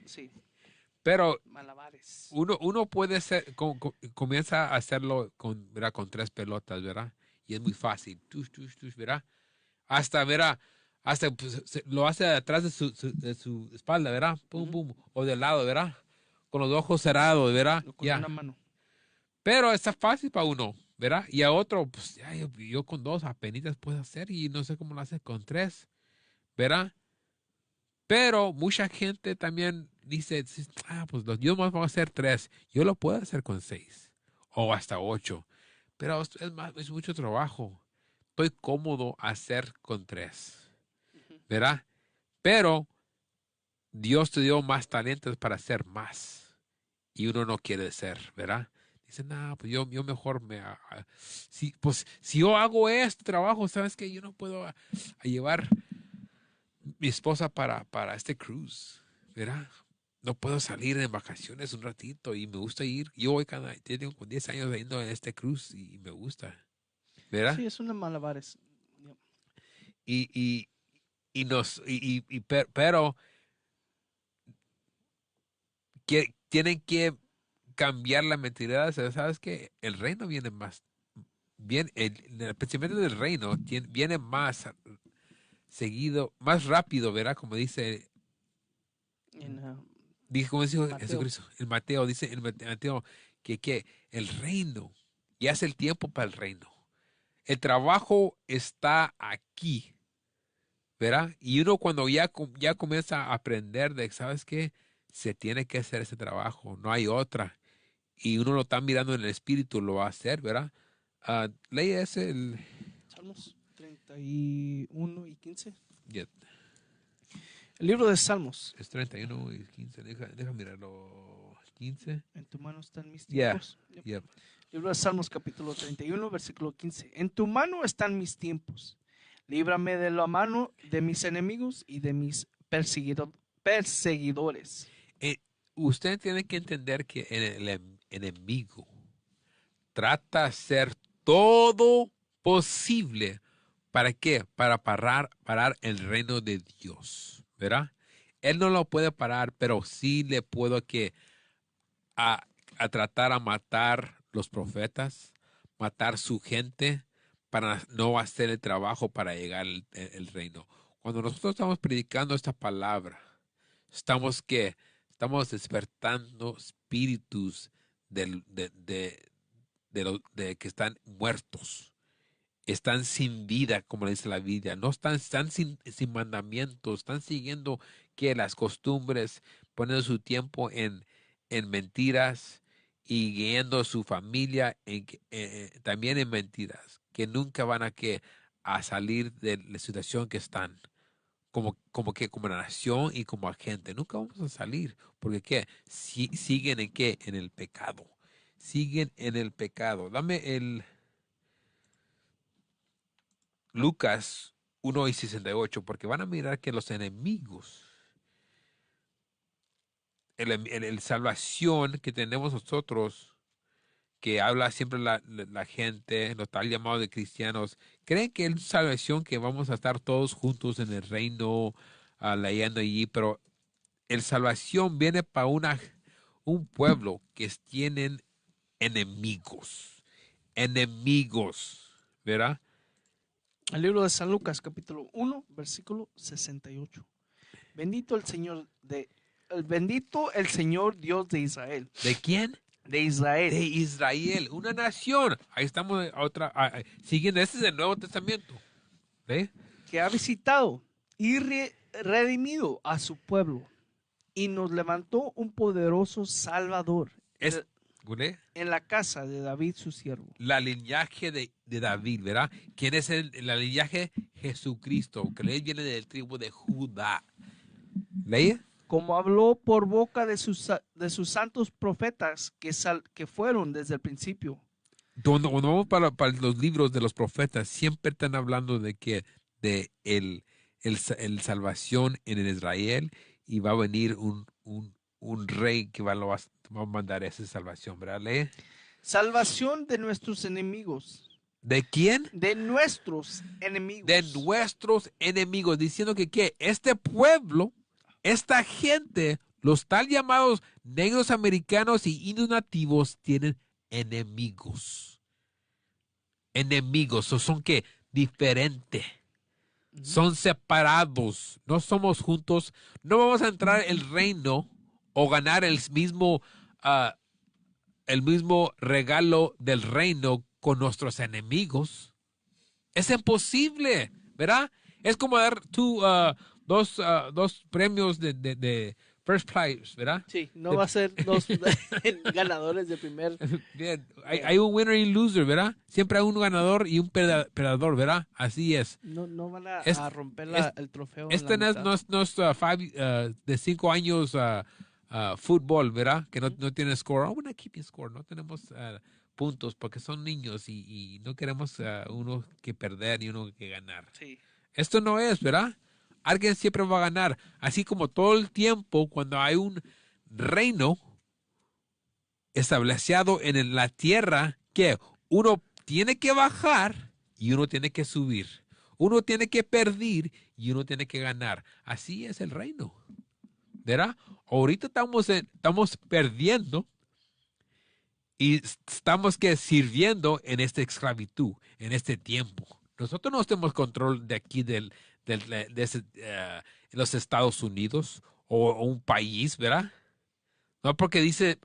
Pero malabares. uno puede ser, comienza a hacerlo ¿verdad? Con 3 pelotas, ¿verdad? Y es muy fácil. Tush, tush, tush, ¿verdad? Hasta, ¿verdad? Hasta pues, lo hace atrás de su espalda, ¿verdad? Pum, pum. O de lado, ¿verdad? Con los ojos cerrados, ¿verdad? Con Ya. una mano. Pero está fácil para uno, ¿verdad? Y a otro, pues ya, yo con 2 apenitas puedo hacer y no sé cómo lo hace con 3, ¿verdad? Pero mucha gente también dice, pues yo más voy a hacer 3. Yo lo puedo hacer con 6 o hasta 8. Pero es mucho trabajo. Estoy cómodo hacer con 3, ¿verdad? Pero Dios te dio más talentos para hacer más. Y uno no quiere ser, ¿verdad? Dice, no, pues yo mejor si yo hago este trabajo, ¿sabes qué? Yo no puedo a llevar mi esposa para este cruise, ¿verdad? No puedo salir en vacaciones un ratito y me gusta ir. Yo voy tengo 10 años yendo en este cruise y me gusta, ¿verdad? Sí, es una malabares. Y pero tienen que cambiar la mentalidad. ¿Sabes qué? El reino viene más bien, el pensamiento del reino viene más seguido, más rápido, ¿verdad? Como dice, En, como dice Mateo. Jesucristo, en Mateo, dice en Mateo que el reino, ya es el tiempo para el reino. El trabajo está aquí, ¿verdad? Y uno cuando ya comienza a aprender de, ¿sabes qué? Se tiene que hacer ese trabajo, no hay otra. Y uno lo está mirando en el espíritu, lo va a hacer, ¿verdad? Lee ese, Salmos 31 y 15. ya, El libro de Salmos. es 31 y 15, deja mirarlo, 15. En tu mano están mis Yeah, tiempos. Yep. yeah. Libro de Salmos capítulo 31, versículo 15. En tu mano están mis tiempos. Líbrame de la mano de mis enemigos y de mis perseguidores. Usted tiene que entender que el enemigo trata de hacer todo posible. ¿Para qué? Para parar el reino de Dios, ¿verdad? Él no lo puede parar, pero sí le puedo a tratar a matar los profetas, matar su gente para no hacer el trabajo para llegar el reino. Cuando nosotros estamos predicando esta palabra, estamos despertando espíritus de que están muertos, están sin vida, como le dice la Biblia, no están sin mandamientos, están siguiendo que las costumbres, poniendo su tiempo en mentiras y guiando a su familia también en mentiras, que nunca van a salir de la situación que están. Como nación y como agente, nunca vamos a salir, porque ¿qué? Siguen en qué, en el pecado, siguen en el pecado. Dame el Lucas 1:68, porque van a mirar que los enemigos, el salvación que tenemos nosotros, que habla siempre la gente, los tal llamados de cristianos, creen que es salvación que vamos a estar todos juntos en el reino, leyendo allí, pero el salvación viene para un pueblo que tienen enemigos, ¿verdad? El libro de San Lucas, capítulo 1, versículo 68. Bendito el Señor Dios de Israel. ¿De quién? De Israel. De Israel, una nación. Ahí estamos siguiendo. Este es el Nuevo Testamento. ¿Ve? Que ha visitado y redimido a su pueblo y nos levantó un poderoso Salvador en la casa de David su siervo. La linaje de David, ¿verdad? ¿Quién es la linaje? Jesucristo, que él viene del tribu de Judá. ¿Leí? Como habló por boca de sus santos profetas que fueron desde el principio. Cuando vamos para los libros de los profetas, siempre están hablando de el salvación en el Israel, y va a venir un rey que va a mandar esa salvación, ¿verdad? ¿Lee? Salvación de nuestros enemigos. ¿De quién? De nuestros enemigos. De nuestros enemigos, diciendo que este pueblo esta gente, los tal llamados negros americanos y indios nativos, tienen enemigos. Enemigos, o son que diferentes. Son separados, no somos juntos, no vamos a entrar el reino o ganar el mismo regalo del reino con nuestros enemigos. Es imposible, ¿verdad? Es como dar tú dos premios de first prize, ¿verdad? Sí, no va a ser dos ganadores de primer. Bien, hay un winner y un loser, ¿verdad? Siempre hay un ganador y un perdedor, ¿verdad? Así es. No van a, Es- a romper el trofeo. Este en la no es, mitad. no es, de 5 años fútbol, ¿verdad? Que no tiene score. Oh, we're not keeping score. No tenemos puntos porque son niños y no queremos uno que perder y uno que ganar. Sí. Esto no es, ¿verdad? Alguien siempre va a ganar. Así como todo el tiempo cuando hay un reino establecido en la tierra que uno tiene que bajar y uno tiene que subir. Uno tiene que perder y uno tiene que ganar. Así es el reino. ¿Verdad? Ahorita estamos perdiendo y estamos sirviendo en esta esclavitud, en este tiempo. Nosotros no tenemos control de aquí de los Estados Unidos o un país, ¿verdad? No porque dice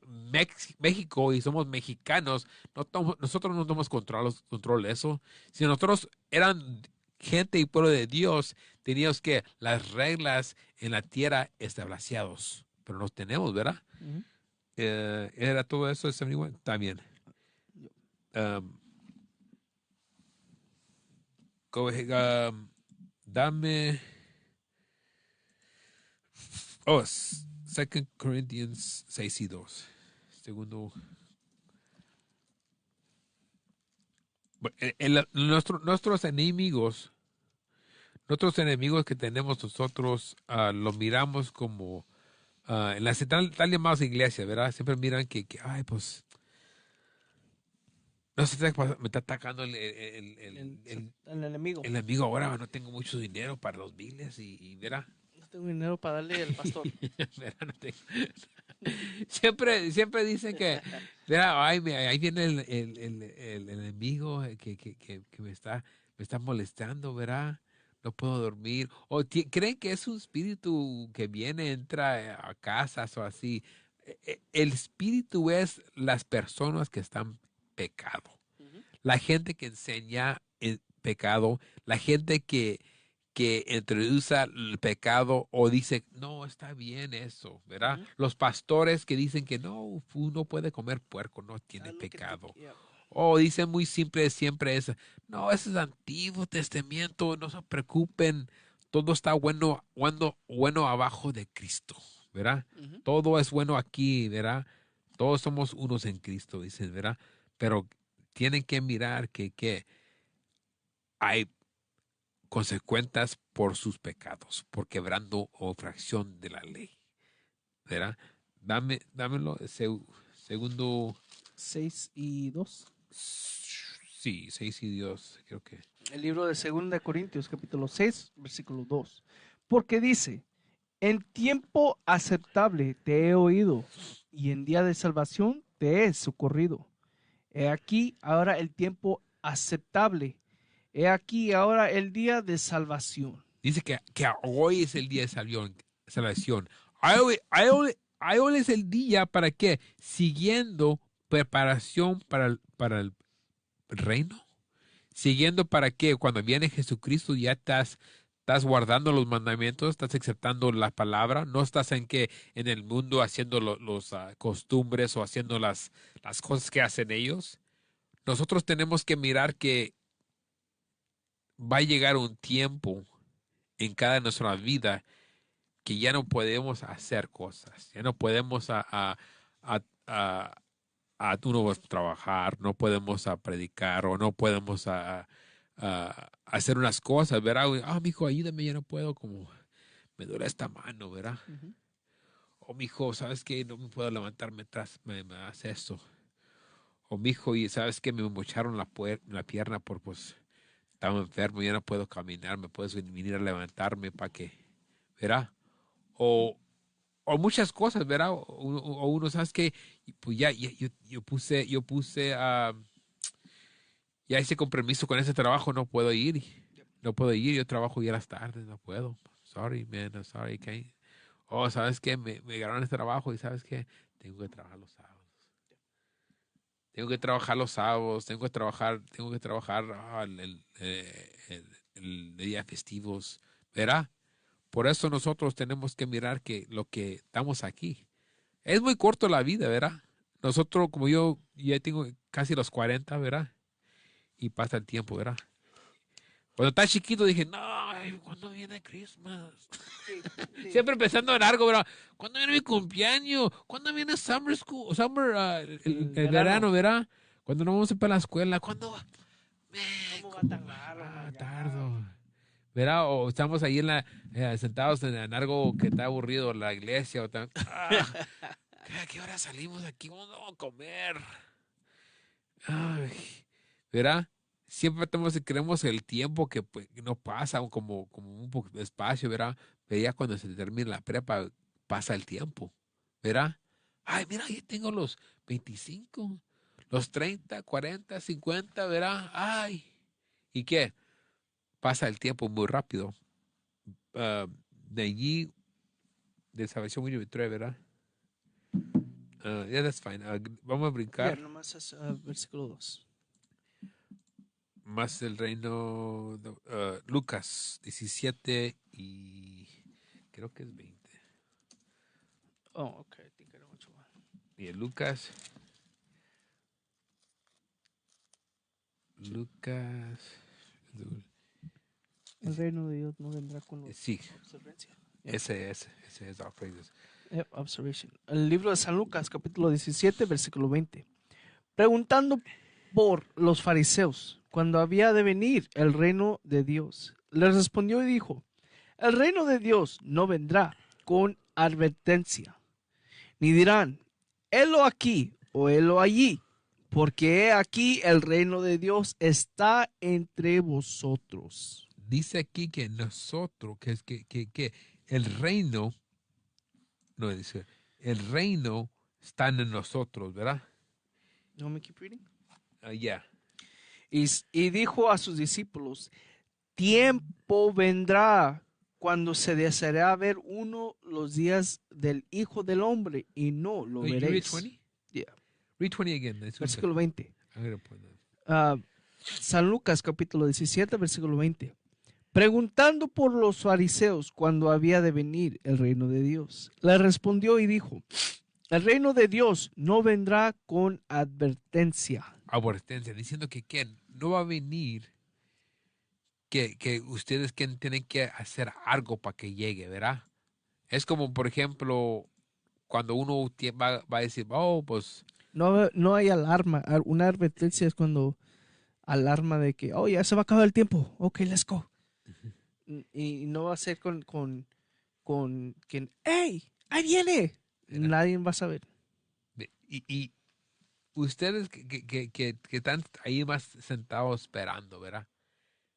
México y somos mexicanos, nosotros no tenemos control de eso. Si nosotros eran gente y pueblo de Dios, teníamos que las reglas en la tierra establecidos. Pero no tenemos, ¿verdad? Ujú. Era todo eso, 71, también. Go ahead, dame. Oh, 2 Corinthians 6:2. Segundo. Bueno, nuestros enemigos que tenemos nosotros, lo miramos como en las tal llamadas iglesias, ¿verdad? Siempre miran ay, pues, no sé, me está atacando El enemigo. el enemigo ahora, no tengo mucho dinero para los biles y ¿verdad? No tengo dinero para darle al pastor. ¿Verdad? No tengo- siempre dicen que, ¿verdad? Ay, ahí viene el enemigo que me está molestando, ¿verdad? No puedo dormir. O creen que es un espíritu que viene, entra a casas o así. El espíritu es las personas que están pecado. La gente que enseña el pecado, la gente que introduce el pecado o dice, no, está bien eso, ¿verdad? Ujú. Los pastores que dicen que no, uno puede comer puerco, no tiene Haz lo que tú pecado. quieras. O dicen muy simple siempre es, no, ese es Antiguo Testamento, no se preocupen, todo está bueno abajo de Cristo, ¿verdad? Ujú. Todo es bueno aquí, ¿verdad? Todos somos unos en Cristo, dicen, ¿verdad? Pero tienen que mirar que hay consecuencias por sus pecados, por quebrando o fracción de la ley, ¿verdad? Dámelo, segundo, 6:2. sí, 6:2, creo que. El libro de 2 Corintios, capítulo 6, versículo 2. Porque dice, en tiempo aceptable te he oído, y en día de salvación te he socorrido. He aquí ahora el tiempo aceptable. He aquí ahora el día de salvación. Dice que hoy es el día de salvación. Hoy es el día para qué? Siguiendo preparación para el reino. Siguiendo para qué? Cuando viene Jesucristo ya estás guardando los mandamientos, estás aceptando la palabra, no estás en el mundo haciendo los costumbres o haciendo las cosas que hacen ellos. Nosotros tenemos que mirar que va a llegar un tiempo en cada nuestra vida que ya no podemos hacer cosas, ya no podemos a, tú no vas a trabajar, no podemos predicar o no podemos hacer unas cosas, ¿verdad? Mijo, ayúdame, ya no puedo, como me duele esta mano, ¿verdad? Ujú. O mijo, ¿sabes qué? No me puedo levantarme atrás, me hace esto. O mijo, y ¿sabes qué? Me mocharon la pierna pues estaba enfermo, ya no puedo caminar, me puedes venir a levantarme para que, ¿verdad? o muchas cosas, ¿verdad? O uno, ¿sabes qué? Pues yo puse, ya hice compromiso con ese trabajo, no puedo ir. No puedo ir, yo trabajo ya las tardes, no puedo. Sorry, man, I'm sorry, can't. Oh, ¿sabes qué? Me ganaron este trabajo y ¿sabes qué? Tengo que trabajar los sábados. Tengo que trabajar los sábados, tengo que trabajar el día festivos, ¿verdad? Por eso nosotros tenemos que mirar que lo que estamos aquí. Es muy corto la vida, ¿verdad? Nosotros, como yo ya tengo casi los 40, ¿verdad? Y pasa el tiempo, ¿verdad? Cuando estaba chiquito dije, no, ay, ¿cuándo viene Christmas? Siempre pensando en algo, ¿verdad? ¿Cuándo viene mi cumpleaños? ¿Cuándo viene Summer School? El verano, ¿verdad? Cuando no vamos a ir para la escuela. ¿Cuándo va? ¿Cómo va a tardar? Oh my God. Tardo. ¿Verdad? O estamos ahí sentados en algo que está aburrido, en la iglesia. ¿A qué hora salimos aquí? ¿Cuándo vamos a comer? Ay, ¿verdad? Siempre queremos el tiempo que pues, no pasa, como un poco de espacio, ¿verdad? Pero ya cuando se termina la prepa, pasa el tiempo, ¿verdad? Ay, mira, ahí tengo los 25, los 30, 40, 50, ¿verdad? Ay, ¿y qué? Pasa el tiempo muy rápido. De allí, de Salvación William Trae, ¿verdad? Yeah, that's fine. Vamos a brincar. Nomás es versículo 2. Más el reino, Lucas 17 y creo que es 20. Oh, okay. I think I know which one. Y el Lucas, El reino de Dios no vendrá con los sí, observancia. ese es our praises. Observation. El libro de San Lucas, capítulo 17, versículo 20. Preguntando por los fariseos, cuando había de venir el reino de Dios, les respondió y dijo, el reino de Dios no vendrá con advertencia, ni dirán, helo aquí o helo allí, porque he aquí el reino de Dios está entre vosotros. Dice aquí que nosotros, que el reino, no dice, el reino está en nosotros, ¿verdad? You want me to keep reading? Yeah. Y dijo a sus discípulos, tiempo vendrá cuando se deseará ver uno los días del Hijo del Hombre y no lo Wait, you read veréis. 20? Yeah. Read 20 again. That's what Versículo 20. I'm gonna put that. San Lucas capítulo 17, versículo 20. Preguntando por los fariseos cuando había de venir el reino de Dios, le respondió y dijo, el reino de Dios no vendrá con advertencia. Advertencia, diciendo que no va a venir, que ustedes tienen que hacer algo para que llegue, ¿verdad? Es como, por ejemplo, cuando uno va a decir, oh, pues, No hay alarma. Una advertencia es cuando alarma de que, oh, ya se va a acabar el tiempo. Ok, let's go. Y no va a ser con que, hey, ahí viene. Mira. Nadie va a saber. y ustedes que están ahí más sentados esperando, ¿verdad?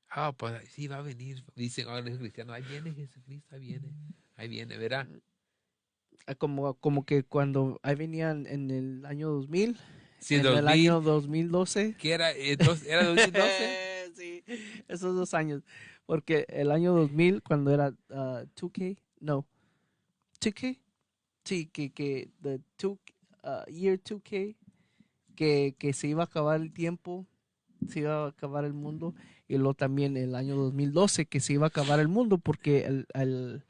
Ah, pues sí, va a venir. Dicen, oh, los cristianos, ahí viene Jesucristo, ahí viene, ¿verdad? Como que cuando ahí venían en el año 2000, Sí, en 2000, el año 2012. ¿qué era? Entonces, ¿era 2012? Sí, esos 2 años. Porque el año 2000, cuando era 2K, no, 2K, sí, que year 2K, que se iba a acabar el tiempo, se iba a acabar el mundo, y luego también el año 2012, que se iba a acabar el mundo, porque el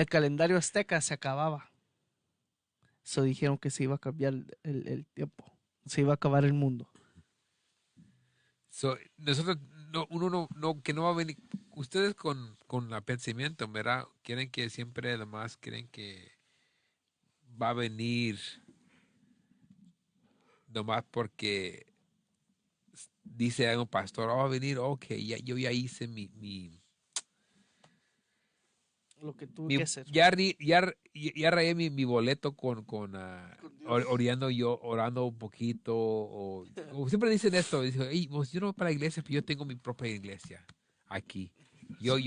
calendario azteca se acababa. So dijeron que se iba a cambiar el tiempo, se iba a acabar el mundo. So, nosotros, que no va a venir. Ustedes con el pensamiento, ¿verdad? Quieren que siempre, además, quieren que va a venir nomás porque dice un pastor, va a venir, ok, yo ya hice Lo que tuve que hacer. ya rayé mi boleto con orando un poquito. O siempre dicen esto, dicen, hey, pues yo no voy para la iglesia, pero yo tengo mi propia iglesia aquí. Yo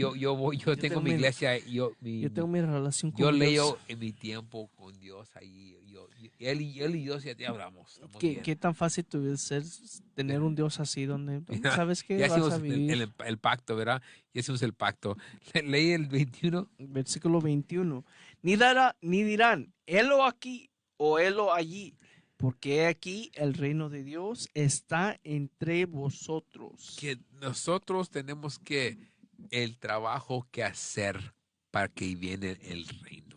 tengo mi iglesia, yo tengo mi relación con yo Dios. leo en mi tiempo con Dios ahí. Él y yo ya te hablamos. Estamos bien. ¿Qué tan fácil tuviera ser tener un Dios así donde sabes que Ya vas hicimos a vivir? el pacto, ¿verdad? Ya hicimos el pacto. Leí el 21. Versículo 21. Ni dirán, helo aquí o helo allí, porque aquí el reino de Dios está entre vosotros. Que nosotros tenemos que el trabajo que hacer para que viene el reino.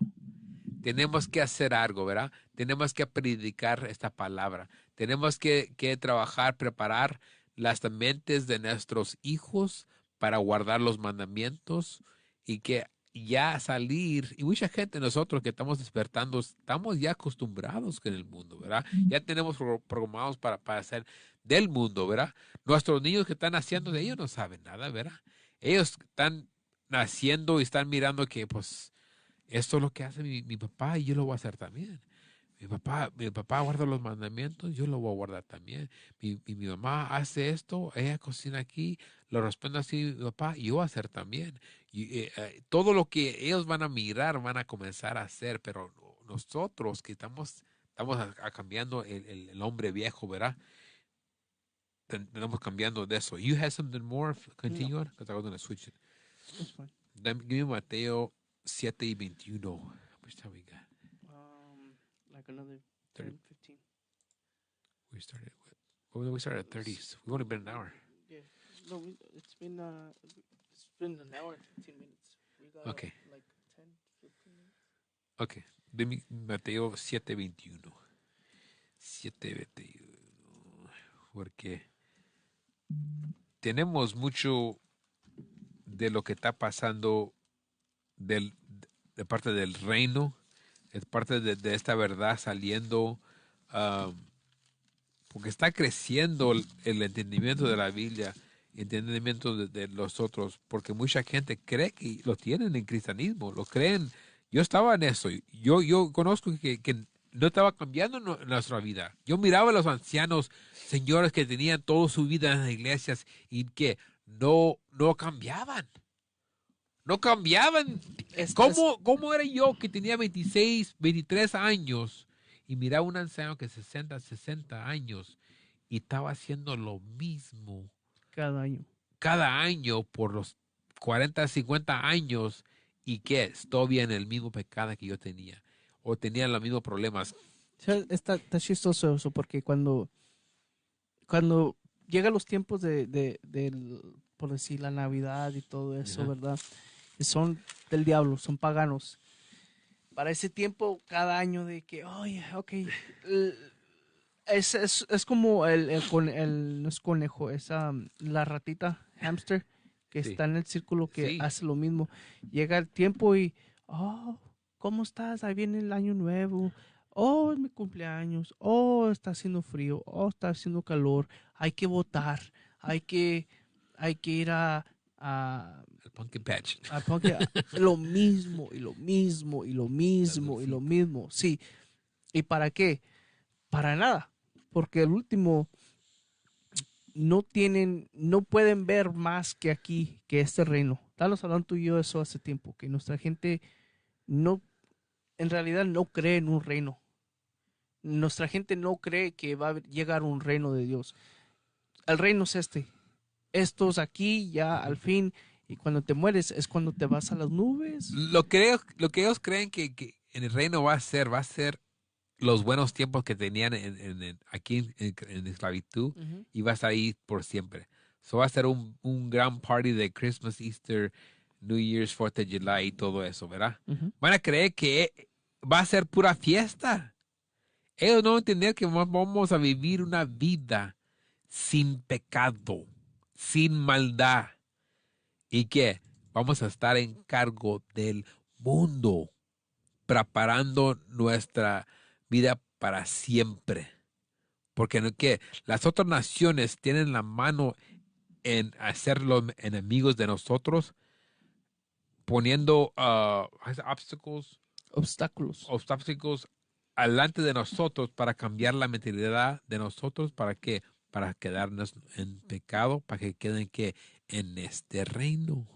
Tenemos que hacer algo, ¿verdad? Tenemos que predicar esta palabra. Tenemos que trabajar, preparar las mentes de nuestros hijos para guardar los mandamientos y que ya salir. Y mucha gente, nosotros que estamos despertando, estamos ya acostumbrados con el mundo, ¿verdad? Ya tenemos programados para hacer del mundo, ¿verdad? Nuestros niños que están naciendo de ellos no saben nada, ¿verdad? Ellos están naciendo y están mirando que, pues, esto es lo que hace mi papá y yo lo voy a hacer también. Mi papá guarda los mandamientos, yo lo voy a guardar también. Mi mamá hace esto, ella cocina aquí, lo responde así mi papá, y yo voy a hacer también. Y, todo lo que ellos van a mirar, van a comenzar a hacer, pero nosotros que estamos cambiando el hombre viejo, ¿verdad? Estamos cambiando de eso. You have something more? Continue on? Because I was going to switch it. That's fine. Give me Mateo 7 y 21. How much time we got? Like another 10, 15. We started at 30. So we've only been an hour. Yeah. No, it's been an hour and 15 minutes. We got Okay. like 10, 15 minutes. Okay. Dime Mateo 7:21. 7:21. Porque tenemos mucho de lo que está pasando de parte del reino, es parte de esta verdad saliendo, porque está creciendo el entendimiento de la Biblia, entendimiento de los otros, porque mucha gente cree que lo tienen en cristianismo, lo creen. Yo estaba en eso, yo conozco que no estaba cambiando nuestra vida. Yo miraba a los ancianos, señores que tenían toda su vida en las iglesias y que no cambiaban. No cambiaban. ¿Cómo era yo que tenía 26, 23 años y miraba a un anciano que 60 años y estaba haciendo lo mismo Cada año por los 40, 50 años y que todavía en el mismo pecado que yo tenía o tenían los mismos problemas? Está chistoso eso porque cuando llegan los tiempos por decir, la Navidad y todo eso, Ajá. ¿verdad? Que son del diablo, son paganos. Para ese tiempo, cada año de que, oye, ok, es como no es conejo, es la ratita, hamster, que Sí. está en el círculo que Sí. hace lo mismo. Llega el tiempo y, oh, ¿cómo estás? Ahí viene el año nuevo. Oh, es mi cumpleaños. Oh, está haciendo frío. Oh, está haciendo calor. Hay que votar. Hay que ir a El pumpkin patch. lo mismo y lo mismo y lo mismo y lo mismo. Sí. ¿Y para qué? Para nada. Porque el último no pueden ver más que aquí, que este reino. Estábamos hablando tú y yo de eso hace tiempo, que nuestra gente en realidad no cree en un reino. Nuestra gente no cree que va a llegar un reino de Dios. El reino es este. Estos aquí ya al fin, y cuando te mueres es cuando te vas a las nubes. Lo que ellos creen que en el reino va a ser los buenos tiempos que tenían aquí en esclavitud y va a estar ahí por siempre. So va a ser un gran party de Christmas, Easter, New Year's, 4th of July y todo eso, ¿verdad? Van a creer que va a ser pura fiesta. Ellos no van a entender que vamos a vivir una vida sin pecado, sin maldad y que vamos a estar en cargo del mundo, preparando nuestra vida para siempre. Porque ¿qué? Las otras naciones tienen la mano en hacer los enemigos de nosotros, poniendo obstáculos alante de nosotros para cambiar la mentalidad de nosotros. ¿Para qué? Para quedarnos en pecado, para que queden que en este reino.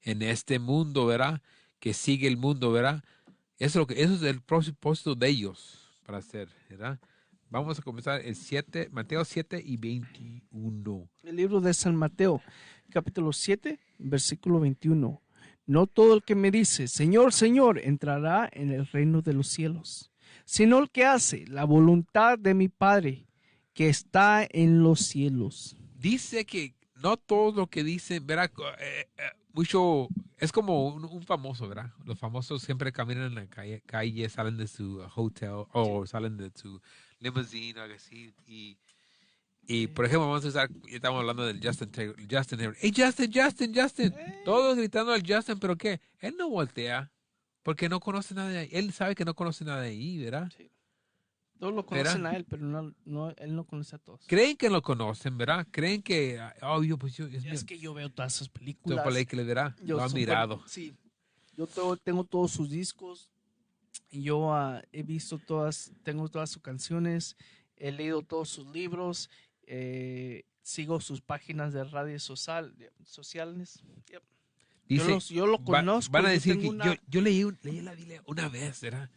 en este mundo, ¿verdad? Que sigue el mundo, ¿verdad? Eso es el propósito de ellos para hacer, ¿verdad? Vamos a comenzar el 7, Mateo 7 y 21. El libro de San Mateo, capítulo 7, versículo 21. No todo el que me dice, Señor, Señor, entrará en el reino de los cielos, sino el que hace la voluntad de mi Padre que está en los cielos. Dice que no todo lo que dicen, ¿verdad? Mucho, es como un famoso, ¿verdad? Los famosos siempre caminan en la calle, salen de su hotel o salen de su limousine o algo así. Y por ejemplo, vamos a usar, ya estamos hablando del Justin Taylor. Hey, Justin. Todos gritando al Justin, pero ¿qué? Él no voltea porque no conoce nada de ahí. Él sabe que no conoce nada de ahí, ¿verdad? Sí. Todos lo conocen a él, pero él no conoce a todos. Creen que lo conocen, ¿verdad? Creen que, Es que yo veo todas esas películas. ¿verdad? Lo han mirado. Sí. Yo tengo todos sus discos. Y yo he visto tengo todas sus canciones. He leído todos sus libros. Sigo sus páginas de redes sociales. Yep. Dice, yo lo conozco. Van a decir tengo que yo leí la Biblia una vez, ¿verdad?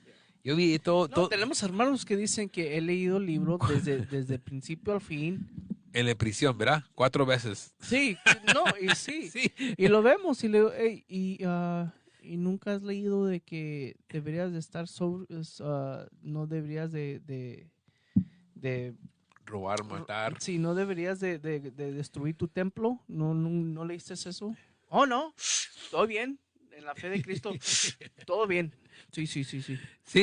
Yo vi todo tenemos hermanos que dicen que he leído el libro desde el principio al fin. en la prisión, ¿verdad? 4 veces. Sí, y sí. Sí. Y lo vemos y le digo, "Ey, y nunca has leído de que deberías de estar no deberías de Robar, matar. sí, no deberías de destruir tu templo. ¿No leíste eso? Oh, no, todo bien. En la fe de Cristo, todo bien. Sí. Sí,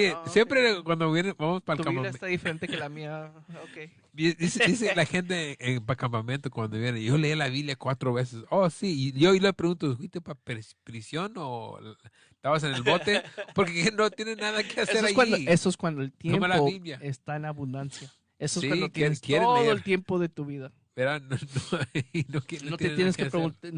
Ah, siempre cuando vamos para el Tu vida campamento. está diferente que la mía. Ok. Dice la gente en para campamento cuando viene, yo leí la Biblia 4 veces. Oh, sí. Y yo le pregunto, ¿fuiste para prisión o estabas en el bote? Porque no tiene nada que hacer Eso es cuando el Toma la tiempo Biblia. está en abundancia. Eso Sí, es cuando tienes quieren todo leer. el tiempo de tu vida. ¿Verdad? No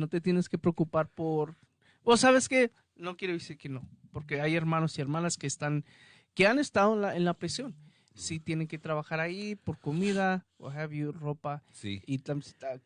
te tienes que preocupar por... O sabes que no quiero decir que no, porque hay hermanos y hermanas que han estado en la prisión. Sí tienen que trabajar ahí por comida, o ropa. Sí. Y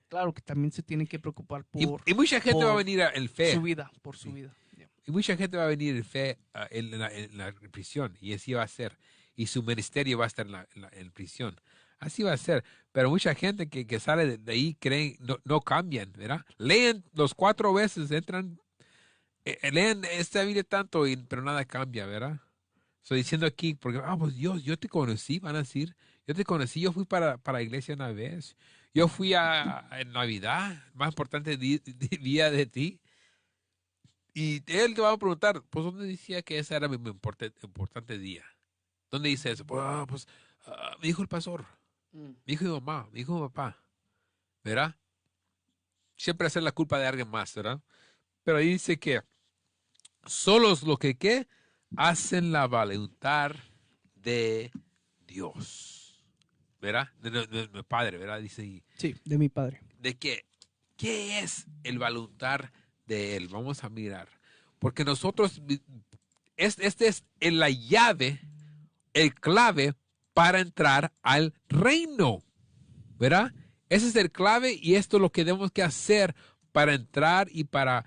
claro que también se tienen que preocupar por Y mucha gente por va a venir en fe. su vida, por su vida. Yeah. Y mucha gente va a venir en fe en la prisión. Y así va a ser. Y su ministerio va a estar en prisión. Así va a ser. Pero mucha gente que sale de ahí creen, no cambian, ¿verdad? Leen los 4 veces, entran, leen esta Biblia tanto, pero nada cambia, ¿verdad? Estoy diciendo aquí, porque, pues Dios, yo te conocí, van a decir. Yo te conocí, yo fui para la iglesia una vez. Yo fui en Navidad, más importante día de ti. Y él te va a preguntar, pues, ¿dónde decía que ese era mi importante día? ¿Dónde dice eso? Pues, me dijo el pastor, me dijo mi mamá, me dijo mi papá, ¿verdad? Siempre hacer la culpa de alguien más, ¿verdad? Pero ahí dice que solos los que hacen la voluntad de Dios, ¿verdad? De mi padre, ¿verdad? Dice ahí. Sí, de mi padre. ¿De qué? ¿Qué es el voluntad de él? Vamos a mirar. Porque nosotros, este es la llave, el clave para entrar al reino, ¿verdad? Ese es el clave y esto es lo que tenemos que hacer para entrar y para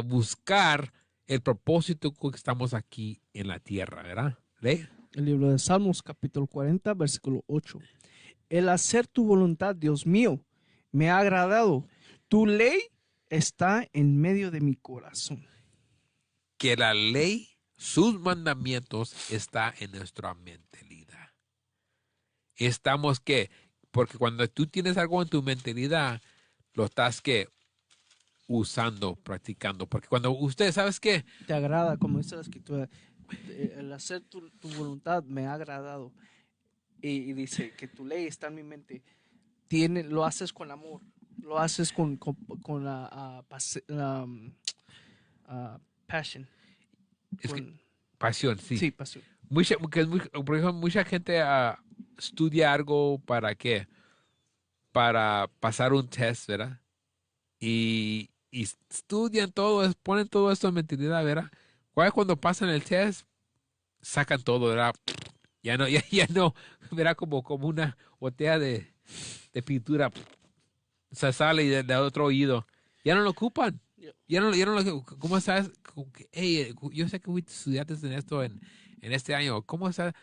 buscar el propósito que estamos aquí en la tierra, ¿verdad? ¿Lee? El libro de Salmos, capítulo 40, versículo 8. El hacer tu voluntad, Dios mío, me ha agradado. Tu ley está en medio de mi corazón. Que la ley, sus mandamientos, está en nuestra mentalidad. Estamos que, porque cuando tú tienes algo en tu mentalidad, lo estás que usando, practicando. Porque cuando usted, ¿sabes qué? Te agrada, como dice la escritura, el hacer tu voluntad me ha agradado. Y dice que tu ley está en mi mente. Lo haces con amor, lo haces con la passion. Es que, pasión, sí. Sí, pasión. Por ejemplo, mucha gente estudia algo para qué, para pasar un test, ¿verdad? Y estudian todo, ponen todo esto en mentalidad, ¿verdad? Cuando pasan el test, sacan todo, ¿verdad? Ya no, ¿verdad? Como una botella de pintura, se sale de otro oído. Ya no lo ocupan. ¿Cómo estás? Hey, yo sé que estudiaste en esto en este año. ¿Cómo estás?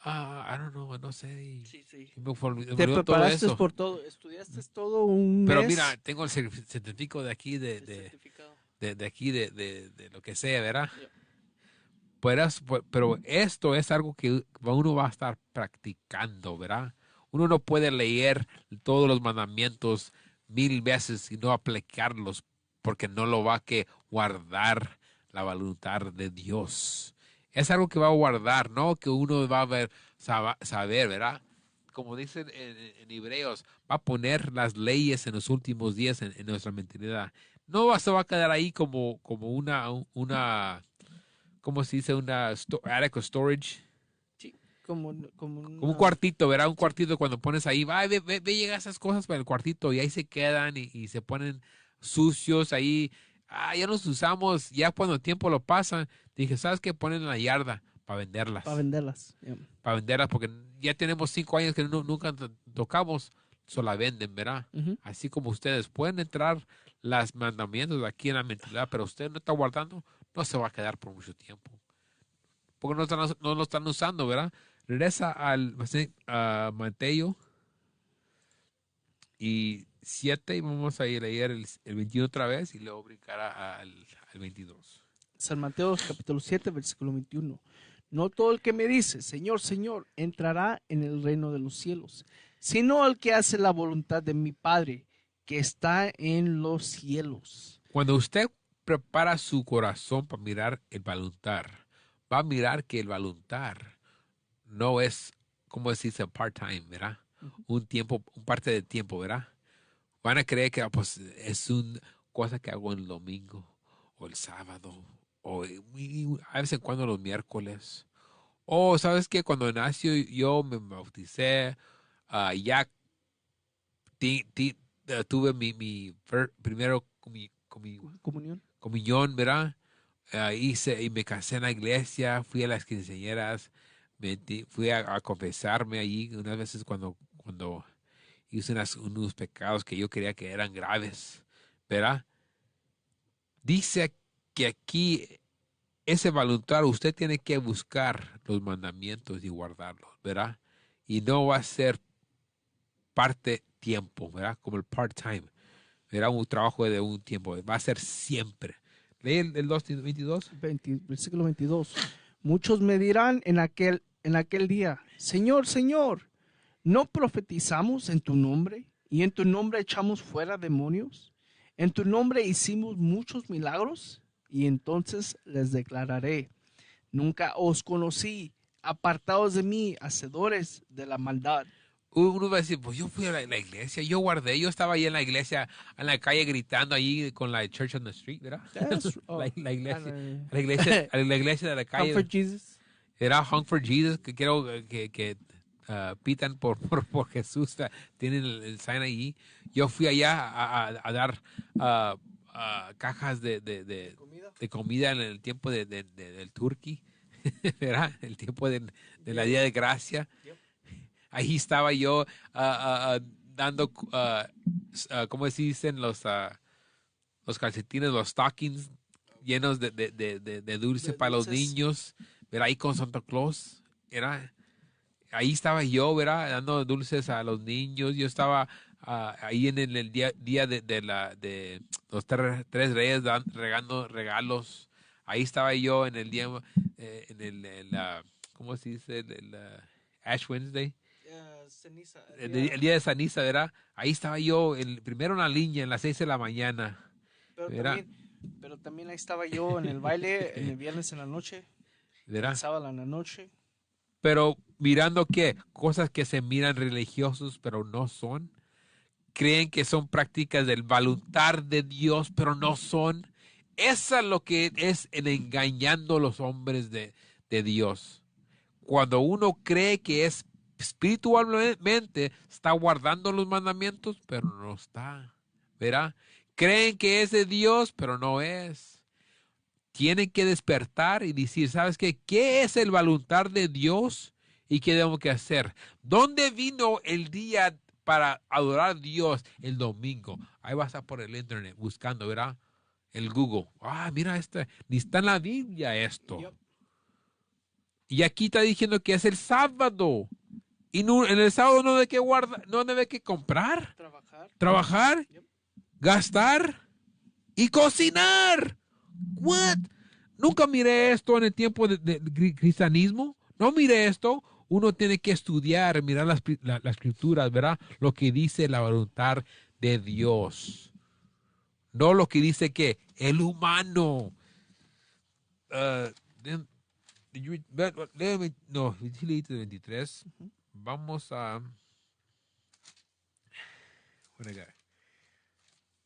I don't know, no sé. Sí. Me Te olvidó todo preparaste eso. por todo, estudiaste todo un Pero mes. mira, tengo el certificado de aquí, El certificado. de aquí, de lo que sea, ¿verdad? Yeah. Pero esto es algo que uno va a estar practicando, ¿verdad? Uno no puede leer todos los mandamientos 1000 veces y no aplicarlos porque no lo va a que guardar la voluntad de Dios. Es algo que va a guardar, ¿no? Que uno va a saber, ¿verdad? Como dicen en Hebreos, va a poner las leyes en los últimos días en nuestra mentalidad. No se va a quedar ahí como una ¿cómo se dice? Una attic storage. Sí, como Como un una, cuartito, ¿verdad? Un sí. cuartito cuando pones ahí, va, ve, llega esas cosas para el cuartito y ahí se quedan y se ponen sucios ahí. Ya nos usamos, ya cuando el tiempo lo pasa, dije, ¿sabes qué? Ponen en la yarda para venderlas. Para venderlas. Yeah. Para venderlas porque ya tenemos 5 años que nunca tocamos, solo la venden, ¿verdad? Ujú. Así como ustedes pueden entrar las mandamientos aquí en la mentalidad, pero usted no está guardando, no se va a quedar por mucho tiempo. Porque no lo están usando, ¿verdad? Regresa a Mateo y 7 y vamos a ir a leer el 21 otra vez y luego brincar al 22. San Mateo capítulo 7, versículo 21. No todo el que me dice, Señor, Señor, entrará en el reino de los cielos, sino el que hace la voluntad de mi Padre, que está en los cielos. Cuando usted prepara su corazón para mirar el voluntad, va a mirar que el voluntad no es, como decirse, part-time, ¿verdad? Un parte de tiempo, ¿verdad? Van a creer que pues, es una cosa que hago el domingo o el sábado o a veces en cuando los miércoles. O, ¿sabes qué? Cuando nació yo me bauticé, ya tuve mi primero Comunión. comunión, ¿verdad? Hice y me casé en la iglesia, fui a las quinceañeras, fui a confesarme allí unas veces cuando hice unos pecados que yo creía que eran graves, ¿verdad? Dice que aquí ese voluntario usted tiene que buscar los mandamientos y guardarlos, ¿verdad? Y no va a ser parte tiempo, ¿verdad? Como el part-time, ¿verdad? Un trabajo de un tiempo, va a ser siempre. Lee el 22. Versículo 22. Muchos me dirán en aquel día, Señor, Señor, ¿no profetizamos en tu nombre? ¿Y en tu nombre echamos fuera demonios? ¿En tu nombre hicimos muchos milagros? Y entonces les declararé, nunca os conocí, apartados de mí, hacedores de la maldad. Uno va a decir, pues yo fui a la iglesia, yo guardé, yo estaba ahí en la iglesia, en la calle gritando ahí con la Church on the Street, ¿verdad? La iglesia de la calle. Comfort Jesus. Era Hung for Jesus, que quiero que pitan por Jesús, tienen el sign ahí. Yo fui allá a dar cajas de comida en el tiempo del Turkey, ¿verdad? El tiempo de la Día de Gracia. Ahí estaba yo dando, ¿cómo se dicen? Los calcetines, los stockings llenos de dulce para los niños, ¿verdad? Ahí con Santa Claus, ahí estaba yo, ¿verdad? Dando dulces a los niños. Yo estaba ahí en el día de los tres reyes regando regalos. Ahí estaba yo en el día, ¿cómo se dice? Ash Wednesday. Ceniza, El día de ceniza, ¿verdad? Ahí estaba yo, primero en la línea, en las 6 de la mañana. pero también ahí estaba yo en el baile, en el viernes en la noche, ¿verdad? el sábado en la noche. Pero mirando que cosas que se miran religiosos, pero no son. Creen que son prácticas del voluntad de Dios, pero no son. Eso es lo que es el engañando a los hombres de Dios. Cuando uno cree que es espiritualmente, está guardando los mandamientos, pero no está. ¿Verdad? Creen que es de Dios, pero no es. Tienen que despertar y decir, ¿sabes qué? ¿Qué es el voluntad de Dios y qué tenemos que hacer? ¿Dónde vino el día para adorar a Dios? El domingo. Ahí vas a por el internet buscando, ¿verdad? el Google. Ah, mira, ni está en la Biblia esto. Yep. Y aquí está diciendo que es el sábado. Y en el sábado no debe que no debe que comprar, Trabajar. trabajar, Yep. gastar y cocinar. What? Nunca miré esto en el tiempo del cristianismo. No miré esto. Uno tiene que estudiar, mirar las escrituras, ¿verdad? Lo que dice la voluntad de Dios. No lo que dice que el humano. No, 23. Vamos a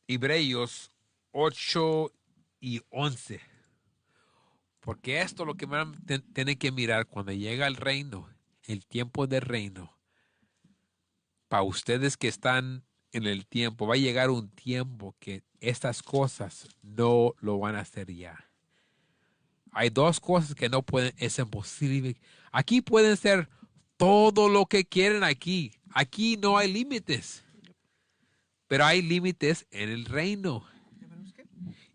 Hebreos 8 y 11. Porque esto es lo que van a tener que mirar cuando llega el reino, el tiempo del reino. Para ustedes que están en el tiempo, va a llegar un tiempo que estas cosas no lo van a hacer ya. Hay dos cosas que no pueden, es imposible. Aquí pueden ser todo lo que quieren aquí. Aquí no hay límites. Pero hay límites en el reino.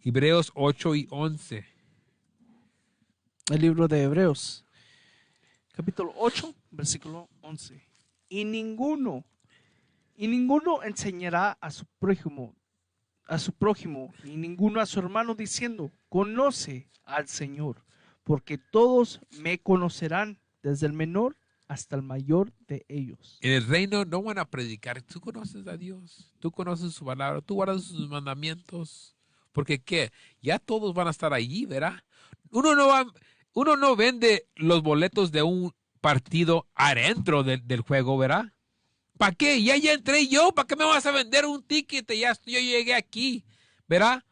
Hebreos 8 y 11. El libro de Hebreos, capítulo 8, versículo 11. Y ninguno enseñará a su prójimo, ni ninguno a su hermano diciendo, conoce al Señor, porque todos me conocerán, desde el menor hasta el mayor de ellos. En el reino no van a predicar. Tú conoces a Dios. Tú conoces su palabra. Tú guardas sus mandamientos. Porque ¿qué? Ya todos van a estar allí, ¿verdad? Uno no vende los boletos de un partido adentro del juego, ¿verdad? ¿Para qué? Ya entré yo. ¿Para qué me vas a vender un ticket? Yo llegué aquí, ¿verdad?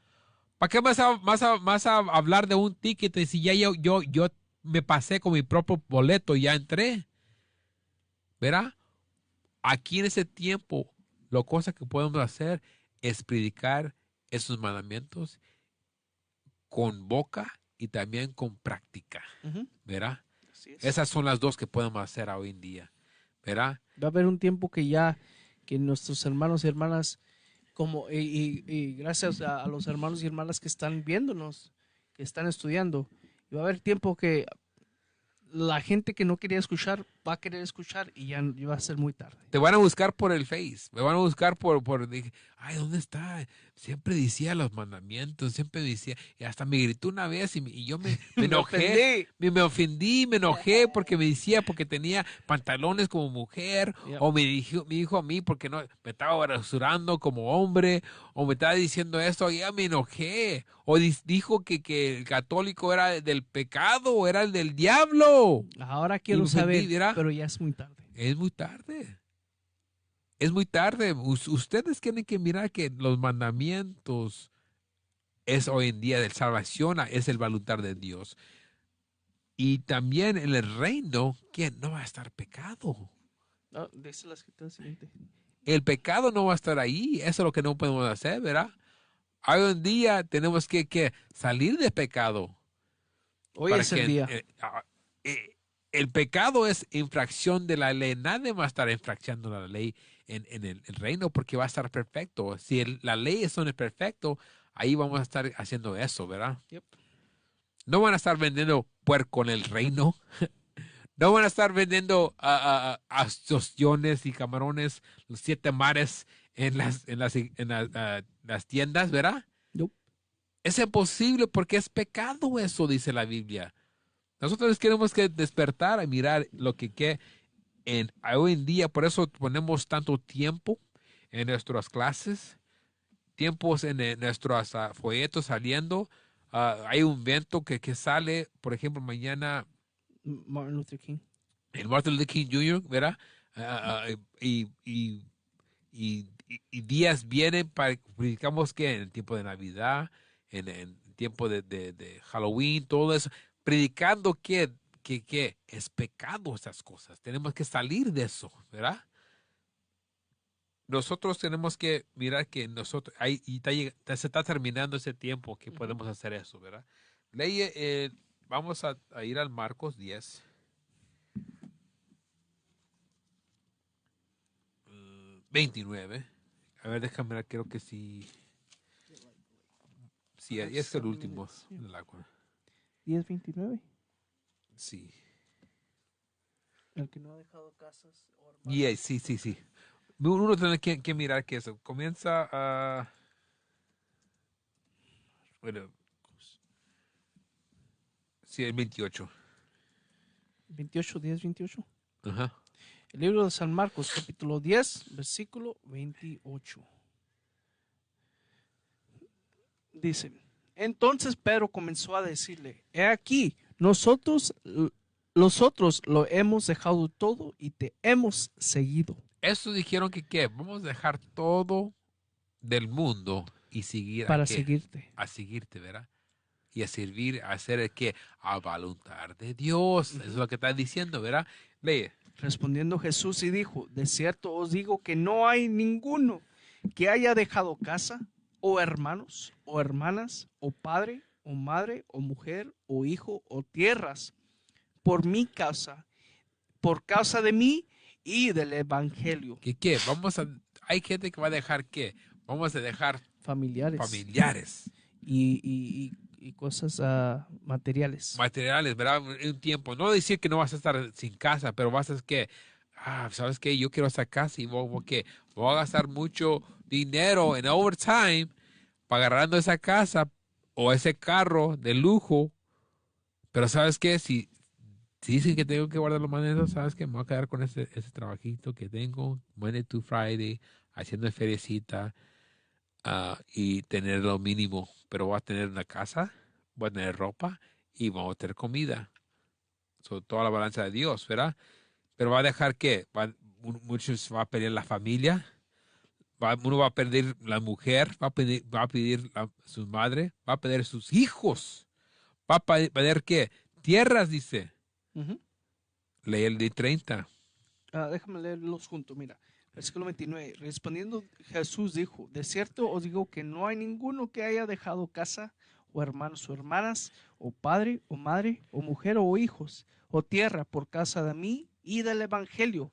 ¿Para qué vas a hablar de un ticket si ya yo me pasé con mi propio boleto y ya entré? ¿Verdad? Aquí en ese tiempo, lo cosa que podemos hacer es predicar esos mandamientos con boca y también con práctica, ¿verdad? Así es. Esas son las dos que podemos hacer hoy en día, ¿verdad? Va a haber un tiempo que nuestros hermanos y hermanas, y gracias a los hermanos y hermanas que están viéndonos, que están estudiando, y va a haber tiempo que la gente que no quería escuchar va a querer escuchar y ya va a ser muy tarde. Te van a buscar por el Face, me van a buscar dije, ay, ¿dónde está? Siempre decía los mandamientos, siempre decía, y hasta me gritó una vez y yo me enojé, me ofendí, me enojé porque me decía, porque tenía pantalones como mujer, Yep. o me dijo a mí porque no, me estaba rasurando como hombre, o me estaba diciendo esto, y ya me enojé, o dijo que el católico era del pecado, o era el del diablo. Ahora Y quiero me ofendí, saber, ¿verdad? pero ya es muy tarde. Es muy tarde. Es muy tarde. Ustedes tienen que mirar que los mandamientos es hoy en día de salvación, es el voluntad de Dios. Y también en el reino, que no va a estar pecado. No, dice la escritura siguiente. El pecado no va a estar ahí. Eso es lo que no podemos hacer, ¿verdad? Hoy en día tenemos que salir de pecado. Hoy es el día. El pecado es infracción de la ley. Nadie va a estar infraccionando la ley en el reino porque va a estar perfecto. Si la ley es perfecto, ahí vamos a estar haciendo eso, ¿verdad? Yep. No van a estar vendiendo puerco en el reino. No van a estar vendiendo ostiones y camarones, los 7 mares en las tiendas, ¿verdad? Nope. Es imposible porque es pecado eso, dice la Biblia. Nosotros queremos que despertar a mirar lo que hoy en día, por eso ponemos tanto tiempo en nuestras clases, tiempos en nuestros folletos saliendo. Hay un evento que sale, por ejemplo, mañana, Martin Luther King. el Martin Luther King Jr., ¿verdad? Y días vienen para, predicamos que en el tiempo de Navidad, en el tiempo de Halloween, todo eso, predicando que es pecado esas cosas. Tenemos que salir de eso, ¿verdad? Nosotros tenemos que mirar que nosotros, se está terminando ese tiempo que podemos hacer eso, ¿verdad? Vamos a ir al Marcos 10. 29. A ver, déjame ver, creo que sí Sí, y es el último del agua. 10:29. Sí. El que no ha dejado casas o hermanos. Y sí. Uno tiene que mirar que eso comienza a... Bueno, sí, el 28. 10:28. Ajá. El libro de San Marcos, capítulo 10, versículo 28. Dice, entonces Pedro comenzó a decirle, he aquí, nosotros lo hemos dejado todo y te hemos seguido. Eso dijeron que ¿qué? Vamos a dejar todo del mundo y seguir Para a qué? seguirte. A seguirte, ¿verdad? Y a servir, a hacer el qué? A voluntad de Dios. Eso es lo que está diciendo, ¿verdad? Lee. Respondiendo Jesús y dijo, de cierto os digo que no hay ninguno que haya dejado casa, o hermanos, o hermanas, o padre, o madre, o mujer, o hijo, o tierras, por mi causa, por causa de mí y del evangelio. ¿Que qué? Hay gente que va a dejar ¿qué? Vamos a dejar Familiares familiares, y cosas materiales. materiales, ¿verdad? Un tiempo. No decir que no vas a estar sin casa, pero vas a que, ¿sabes qué? Yo quiero esa casa y voy a gastar mucho dinero en overtime para agarrando esa casa o ese carro de lujo. Pero ¿sabes qué? Si dicen que tengo que guardar los maneros, ¿sabes qué? Me voy a quedar con ese trabajito que tengo, Monday to Friday, haciendo feriecita y tener lo mínimo. Pero voy a tener una casa, voy a tener ropa y voy a tener comida. Sobre toda la balanza de Dios, ¿verdad? Pero va a dejar que muchos va a perder la familia, uno va a perder la mujer, va a pedir su madre, va a perder sus hijos, va a perder ¿qué? Tierras, dice. Ujú. Lee el de 30. Déjame leerlos juntos, mira. Versículo 29. Respondiendo Jesús dijo, de cierto os digo que no hay ninguno que haya dejado casa, o hermanos o hermanas, o padre o madre, o mujer o hijos, o tierra por causa de mí y del evangelio,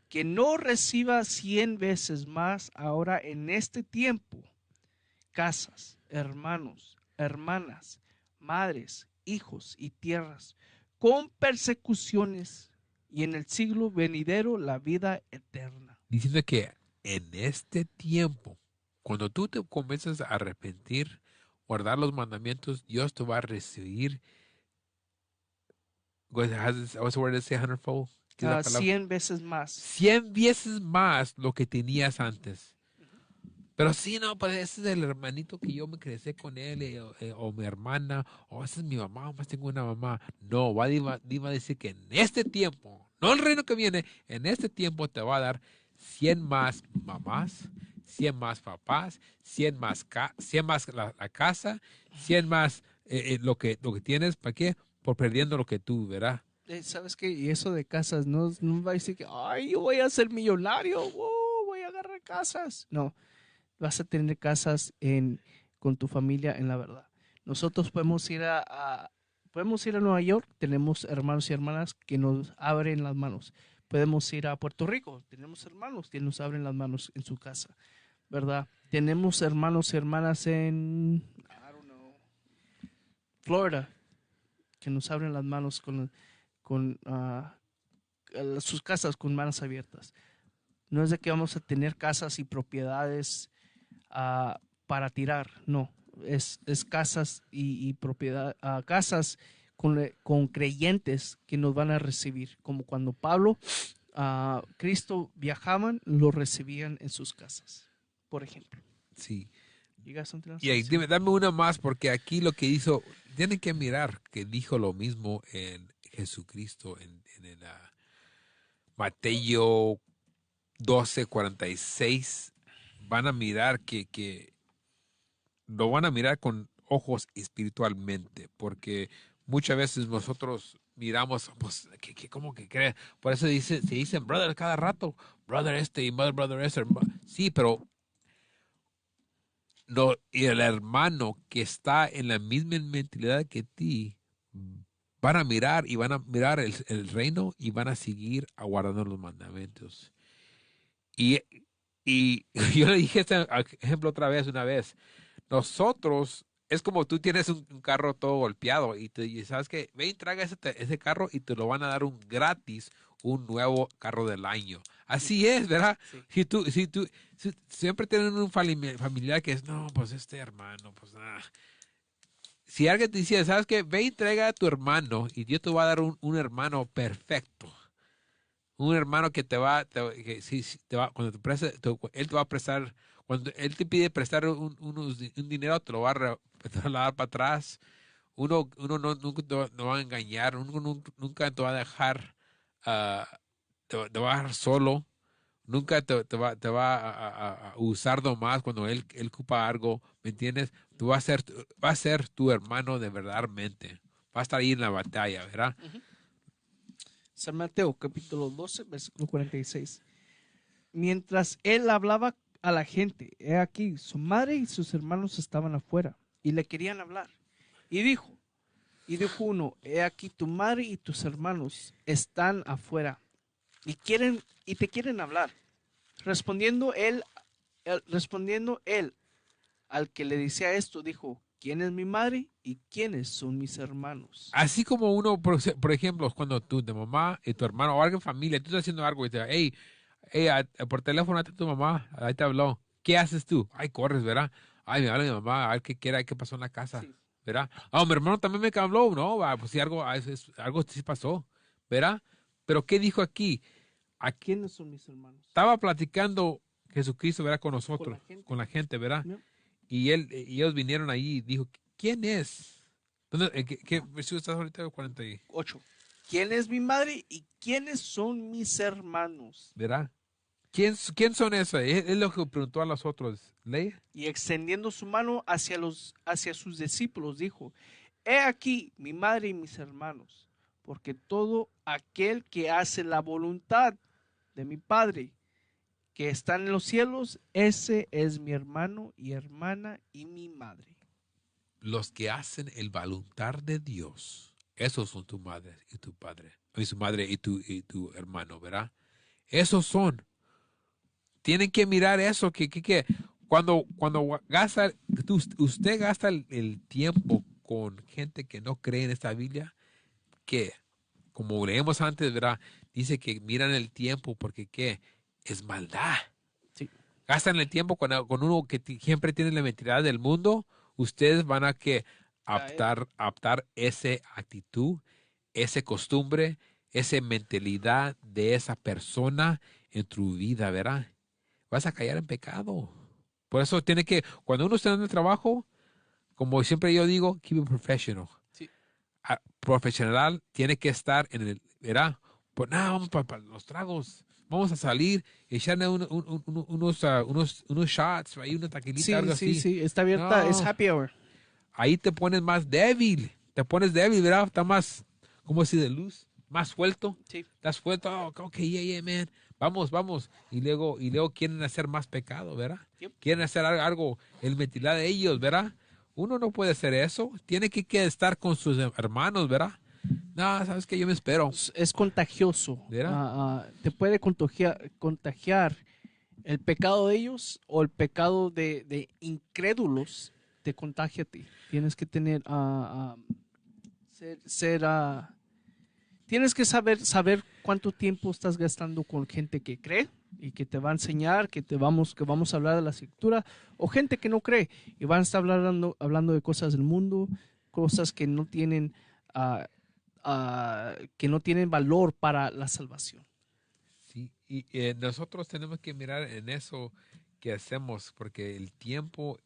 que no reciba 100 veces más ahora en este tiempo casas, hermanos, hermanas, madres, hijos y tierras, con persecuciones, y en el siglo venidero la vida eterna. Diciendo que en este tiempo, cuando tú te comienzas a arrepentir, guardar los mandamientos, Dios te va a recibir. What's the word to say, hundredfold? ¿Qué es la palabra? 100 veces más. 100 veces más lo que tenías antes. Pero sí, no, pues ese es el hermanito que yo me crecí con él, o mi hermana, o esa es mi mamá, o más tengo una mamá. No, va a decir que en este tiempo, no el reino que viene, en este tiempo te va a dar 100 más mamás, 100 más papás, 100 más, 100 más la casa, 100 más lo que tienes, ¿para qué? Por perdiendo lo que tú, ¿verdad? ¿Sabes qué? Y eso de casas, no va a decir que, ay, yo voy a ser millonario, voy a agarrar casas. No, vas a tener casas con tu familia en la verdad. Nosotros podemos ir a Nueva York, tenemos hermanos y hermanas que nos abren las manos. Podemos ir a Puerto Rico, tenemos hermanos que nos abren las manos en su casa, ¿verdad? Tenemos hermanos y hermanas en, Florida, que nos abren las manos con sus casas con manos abiertas. No es de que vamos a tener casas y propiedades para tirar, no, es casas y propiedad, casas con creyentes que nos van a recibir, como cuando Pablo, Cristo viajaban, lo recibían en sus casas, por ejemplo. Sí. Y ahí, dame una más, porque aquí lo que hizo, tienen que mirar que dijo lo mismo en Jesucristo, en el Mateo 12:46. Van a mirar que lo van a mirar con ojos espiritualmente, porque muchas veces nosotros miramos, pues, ¿cómo que cree? Por eso se dicen brother cada rato, brother y mother brother este. Sí, pero no, y el hermano que está en la misma mentalidad que ti, van a mirar el reino y van a seguir aguardando los mandamientos. Y yo le dije este ejemplo una vez. Nosotros es como tú tienes un carro todo golpeado y sabes que ve y traga ese carro y te lo van a dar un gratis, un nuevo carro del año. Así es, ¿verdad? Sí. Si siempre tienen un familiar que es, no, pues este hermano, pues nada. Si alguien te dice, ¿sabes qué? Ve y traiga a tu hermano y Dios te va a dar un hermano perfecto. Un hermano que que sí, te va, cuando te preste, él te va a prestar, cuando él te pide prestar un dinero, te lo va te va a dar para atrás. Uno nunca no va a engañar, uno nunca te va a dejar, ah, te va a dejar solo. Nunca te va a usar nomás cuando él ocupa algo, ¿me entiendes? Tú va a ser tu hermano de verdaderamente. Va a estar ahí en la batalla, ¿verdad? San Mateo, capítulo 12, versículo 46. Mientras él hablaba a la gente, he aquí, su madre y sus hermanos estaban afuera y le querían hablar. Y dijo uno, he aquí, tu madre y tus hermanos están afuera y te quieren hablar. Respondiendo él al que le decía esto, dijo, ¿quién es mi madre y quiénes son mis hermanos? Así como uno, por ejemplo, cuando tú, de mamá y tu hermano o alguien en familia, tú estás haciendo algo y te hey, por teléfono, a tu mamá, ahí te habló. ¿Qué haces tú? Ay, corres, ¿verdad? Ay, me habla mi mamá, a ver qué quiera, qué pasó en la casa, Sí. ¿verdad? Ah, mi hermano también me habló, ¿no? Pues sí, algo sí pasó, ¿verdad? Pero ¿qué dijo aquí? Aquí ¿Quiénes son mis hermanos? estaba platicando Jesucristo, ¿verdad? Con nosotros, Con la gente. con la gente, ¿verdad? ¿No? Y ellos vinieron ahí y dijo, ¿quién es? ¿Dónde, qué versículo estás ahorita? 40 y, 8. ¿Quién es mi madre y quiénes son mis hermanos? ¿verdad? ¿Quién son esos? Es lo que preguntó a los otros. ¿Lee? Y extendiendo su mano hacia sus discípulos, dijo, he aquí mi madre y mis hermanos, porque todo aquel que hace la voluntad de mi Padre que está en los cielos, ese es mi hermano y hermana y mi madre. Los que hacen el voluntad de Dios, esos son tu madre y tu padre. Y su madre y tu hermano, ¿verdad? Esos son. Tienen que mirar eso, que cuando gasta, usted gasta el tiempo con gente que no cree en esta Biblia, que, como leemos antes, ¿verdad? Dice que miran el tiempo porque, ¿qué? Es maldad. Sí. Gastan el tiempo con uno que siempre tiene la mentalidad del mundo. Ustedes van a que adaptar esa actitud, esa costumbre, esa mentalidad de esa persona en tu vida, ¿verdad? Vas a caer en pecado. Por eso tiene que, cuando uno está en el trabajo, como siempre yo digo, keep it professional. Sí. Profesional tiene que estar en el, ¿verdad? Pues nada, vamos para los tragos. Vamos a salir y echarle unos shots, ahí una taquilita, Sí, algo sí, así. sí, está abierta, es No, happy hour. ahí te pones más débil. Te pones débil, ¿verdad? Está más, ¿cómo se de luz? Más suelto. Sí. Estás suelto. Oh, ok, yeah, man. Vamos. Y luego quieren hacer más pecado, ¿verdad? Yep. Quieren hacer algo, el mentalidad de ellos, ¿verdad? Uno no puede hacer eso. Tiene que estar con sus hermanos, ¿verdad? No, sabes que yo me espero. Es contagioso. ¿Verdad? Te puede contagiar el pecado de ellos o el pecado de incrédulos te contagia a ti. Tienes que tener tienes que saber cuánto tiempo estás gastando con gente que cree y que te va a enseñar, que vamos a hablar de la escritura, o gente que no cree y van a estar hablando de cosas del mundo, cosas que no tienen valor para la salvación. Sí, y nosotros tenemos que mirar en eso que hacemos, porque el tiempo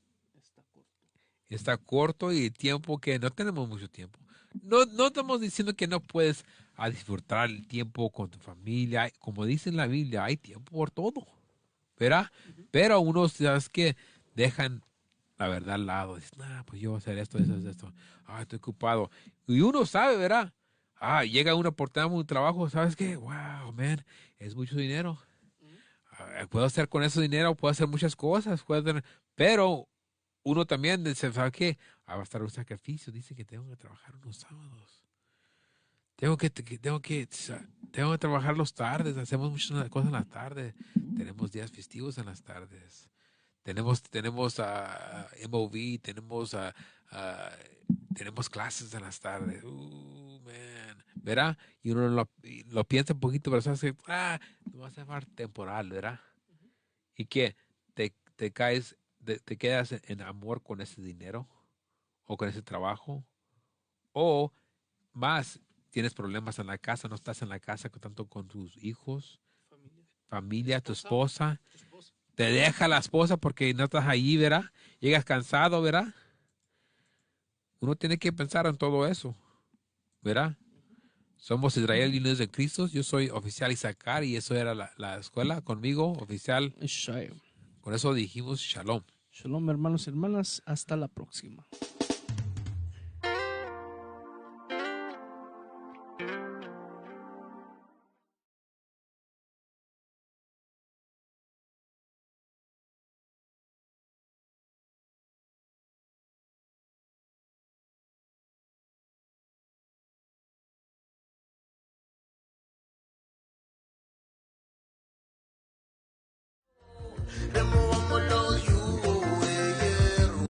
está corto y el tiempo que no tenemos mucho tiempo. No estamos diciendo que no puedes disfrutar el tiempo con tu familia. Como dice en la Biblia, hay tiempo por todo, ¿verdad? Pero unos, ¿sabes qué? Dejan la verdad al lado. Dicen, pues yo voy a hacer esto. Estoy ocupado. Y uno sabe, ¿verdad? Llega una oportunidad, un trabajo, ¿sabes qué? Wow, man, es mucho dinero. Puedo hacer con ese dinero, puedo hacer muchas cosas, pero uno también dice, ¿sabe qué? Va a estar un sacrificio. Dice que tengo que trabajar unos sábados. Tengo que trabajar los tardes. Hacemos muchas cosas en las tardes. Tenemos días festivos en las tardes. Tenemos MOV, tenemos clases en las tardes. Man. ¿Verdad? Y uno lo piensa un poquito, pero sabes que no va a ser temporal, ¿verdad? Y que te caes, te quedas en amor con ese dinero o con ese trabajo, o más, tienes problemas en la casa, no estás en la casa tanto con tus hijos, familia, tu esposa. Te deja la esposa porque no estás ahí, ¿verdad? Llegas cansado, ¿verdad? Uno tiene que pensar en todo eso, ¿verdad? Somos Israel y Unidos de Cristo. Yo soy oficial Isaacar y eso era la escuela conmigo, oficial. Shalom. Con eso dijimos Shalom. Shalom, hermanos y hermanas. Hasta la próxima.